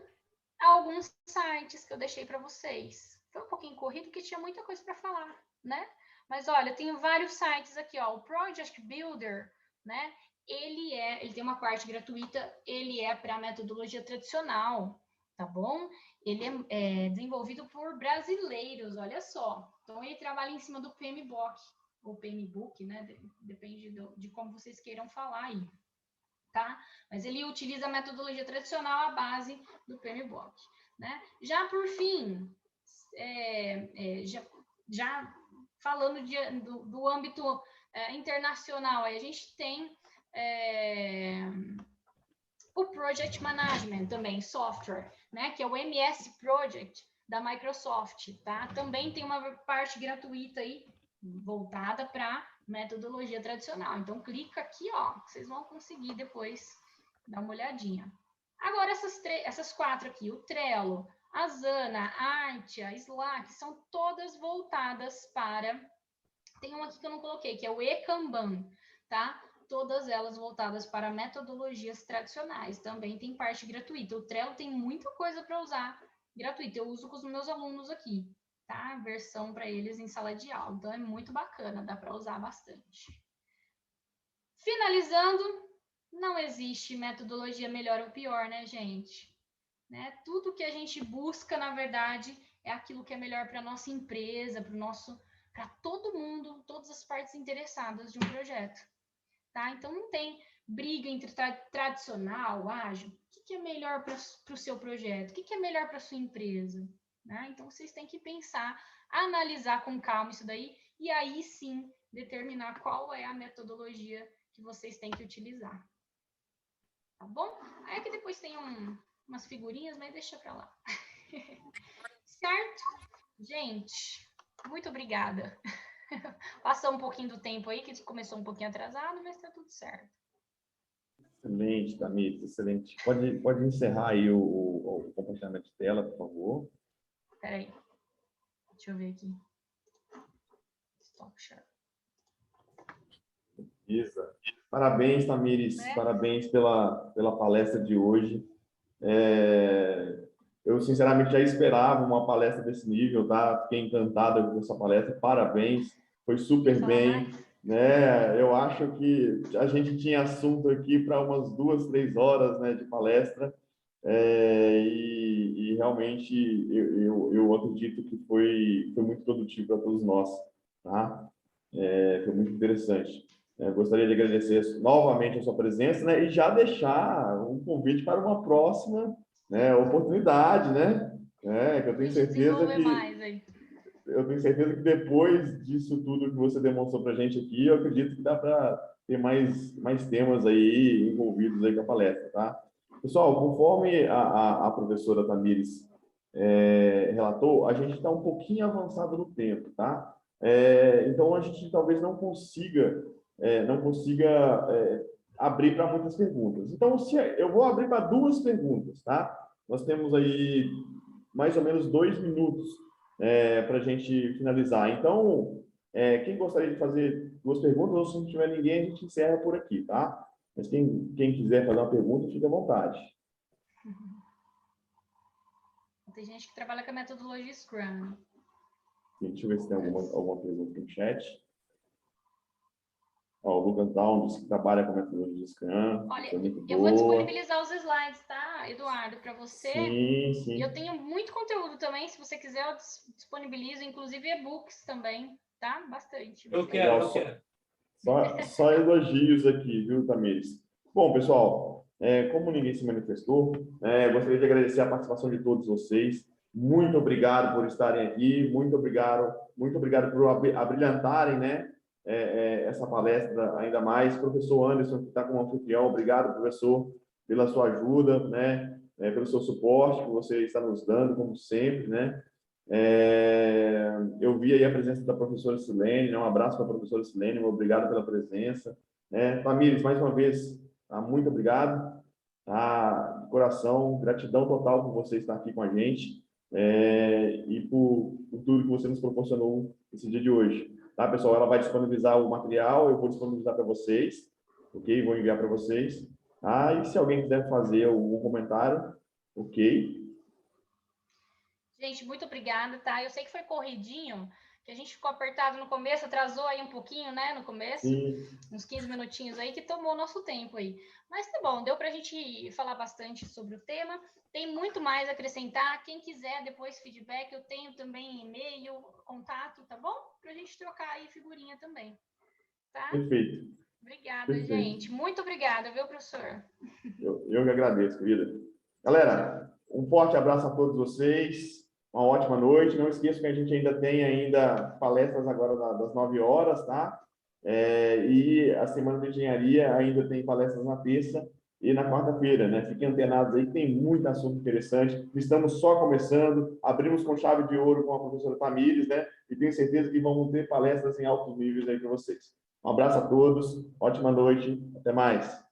alguns sites que eu deixei para vocês. Foi um pouquinho corrido, porque tinha muita coisa para falar, né? Mas olha, tem vários sites aqui, ó. O Project Builder, né? Ele tem uma parte gratuita, ele é para a metodologia tradicional, tá bom? Ele é desenvolvido por brasileiros, olha só. Então, ele trabalha em cima do PMBOK, ou PMBOK, né? Depende de como vocês queiram falar aí, tá? Mas ele utiliza a metodologia tradicional à base do PMBOK. né? Já por fim, já falando do âmbito internacional, aí a gente tem o Project Management também, software, né? Que é o MS Project da Microsoft, tá? Também tem uma parte gratuita aí, voltada para metodologia tradicional. Então, clica aqui, ó, que vocês vão conseguir depois dar uma olhadinha. Agora, essas 4 aqui, o Trello, a Asana, a Artia, a Slack, são todas voltadas para... Tem uma aqui que eu não coloquei, que é o e-Kanban, tá? Todas elas voltadas para metodologias tradicionais. Também tem parte gratuita. O Trello tem muita coisa para usar gratuita. Eu uso com os meus alunos aqui, tá? Versão para eles em sala de aula. Então, é muito bacana, dá para usar bastante. Finalizando, não existe metodologia melhor ou pior, né, gente? Né? Tudo que a gente busca, na verdade, é aquilo que é melhor para a nossa empresa, para todo mundo, todas as partes interessadas de um projeto. Tá? Então, não tem briga entre tradicional, ágil. O que é melhor para o seu projeto? O que é melhor para a sua empresa? Né? Então, vocês têm que pensar, analisar com calma isso daí, e aí sim determinar qual é a metodologia que vocês têm que utilizar. Tá bom? Aí aqui depois tem umas figurinhas, mas deixa para lá. Certo? Gente, muito obrigada. Passou um pouquinho do tempo aí, que começou um pouquinho atrasado, mas tá tudo certo. Excelente, Tamires, excelente. Pode encerrar aí o compartilhamento de tela, por favor. Espera aí. Deixa eu ver aqui. Stop share. Isa. Parabéns, Tamires. Parabéns pela palestra de hoje. Eu, sinceramente, já esperava uma palestra desse nível, tá? Fiquei encantado com essa palestra. Parabéns. Foi super bem. Né? Eu acho que a gente tinha assunto aqui para umas 2, 3 horas, né, de palestra. E realmente eu acredito que foi muito produtivo para todos nós. Tá? Foi muito interessante. Gostaria de agradecer novamente a sua presença, né, e já deixar um convite para uma próxima, né, oportunidade, né? Que eu tenho certeza que depois disso tudo que você demonstrou para a gente aqui, eu acredito que dá para ter mais temas aí envolvidos aí com a palestra, tá? Pessoal, conforme a professora Tamires relatou, a gente está um pouquinho avançado no tempo, tá? Então, a gente talvez não consiga abrir para muitas perguntas. Então, eu vou abrir para 2 perguntas, tá? Nós temos aí mais ou menos 2 minutos para a gente finalizar. Então, quem gostaria de fazer 2 perguntas, ou se não tiver ninguém, a gente encerra por aqui, tá? Mas quem quiser fazer uma pergunta, fique à vontade. Tem gente que trabalha com a metodologia Scrum. Deixa eu ver se tem alguma pergunta no chat. O Lucas Down disse que trabalha com a metodologia Scrum. Olha, eu vou disponibilizar os slides, tá, Eduardo, para você. Sim. E eu tenho muito conteúdo também, se você quiser, eu disponibilizo, inclusive e-books também, tá? Bastante. Eu quero. Só elogios aqui, viu, Tamires? Bom, pessoal, como ninguém se manifestou, gostaria de agradecer a participação de todos vocês. Muito obrigado por estarem aqui, muito obrigado por abrilhantarem, né, essa palestra ainda mais. Professor Anderson, que está como anfitrião, obrigado, professor, pela sua ajuda, né, pelo seu suporte que você está nos dando, como sempre, né. Eu vi aí a presença da professora Silene, né? Um abraço para a professora Silene, obrigado pela presença. Tamires, mais uma vez, muito obrigado. De coração, gratidão total por você estar aqui com a gente e por tudo que você nos proporcionou esse dia de hoje. Tá, pessoal? Ela vai disponibilizar o material, eu vou disponibilizar para vocês, ok? Vou enviar para vocês. E se alguém quiser fazer algum comentário, ok? Gente, muito obrigada, tá? Eu sei que foi corridinho, que a gente ficou apertado no começo, atrasou aí um pouquinho, né, no começo, uns 15 minutinhos aí, que tomou o nosso tempo aí. Mas tá bom, deu pra gente falar bastante sobre o tema. Tem muito mais a acrescentar. Quem quiser depois feedback, eu tenho também e-mail, contato, tá bom? Pra gente trocar aí figurinha também, tá? Perfeito. Obrigada, gente. Muito obrigada, viu, professor? Eu que agradeço, querida. Galera, Um forte abraço a todos vocês, uma ótima noite. Não esqueçam que a gente ainda tem palestras agora das 9 horas, tá? E a Semana de Engenharia ainda tem palestras na terça e na quarta-feira, né? Fiquem antenados aí, tem muito assunto interessante. Estamos só começando, abrimos com chave de ouro com a professora Tamires, né? E tenho certeza que vamos ter palestras em altos níveis aí para vocês. Um abraço a todos, ótima noite, até mais.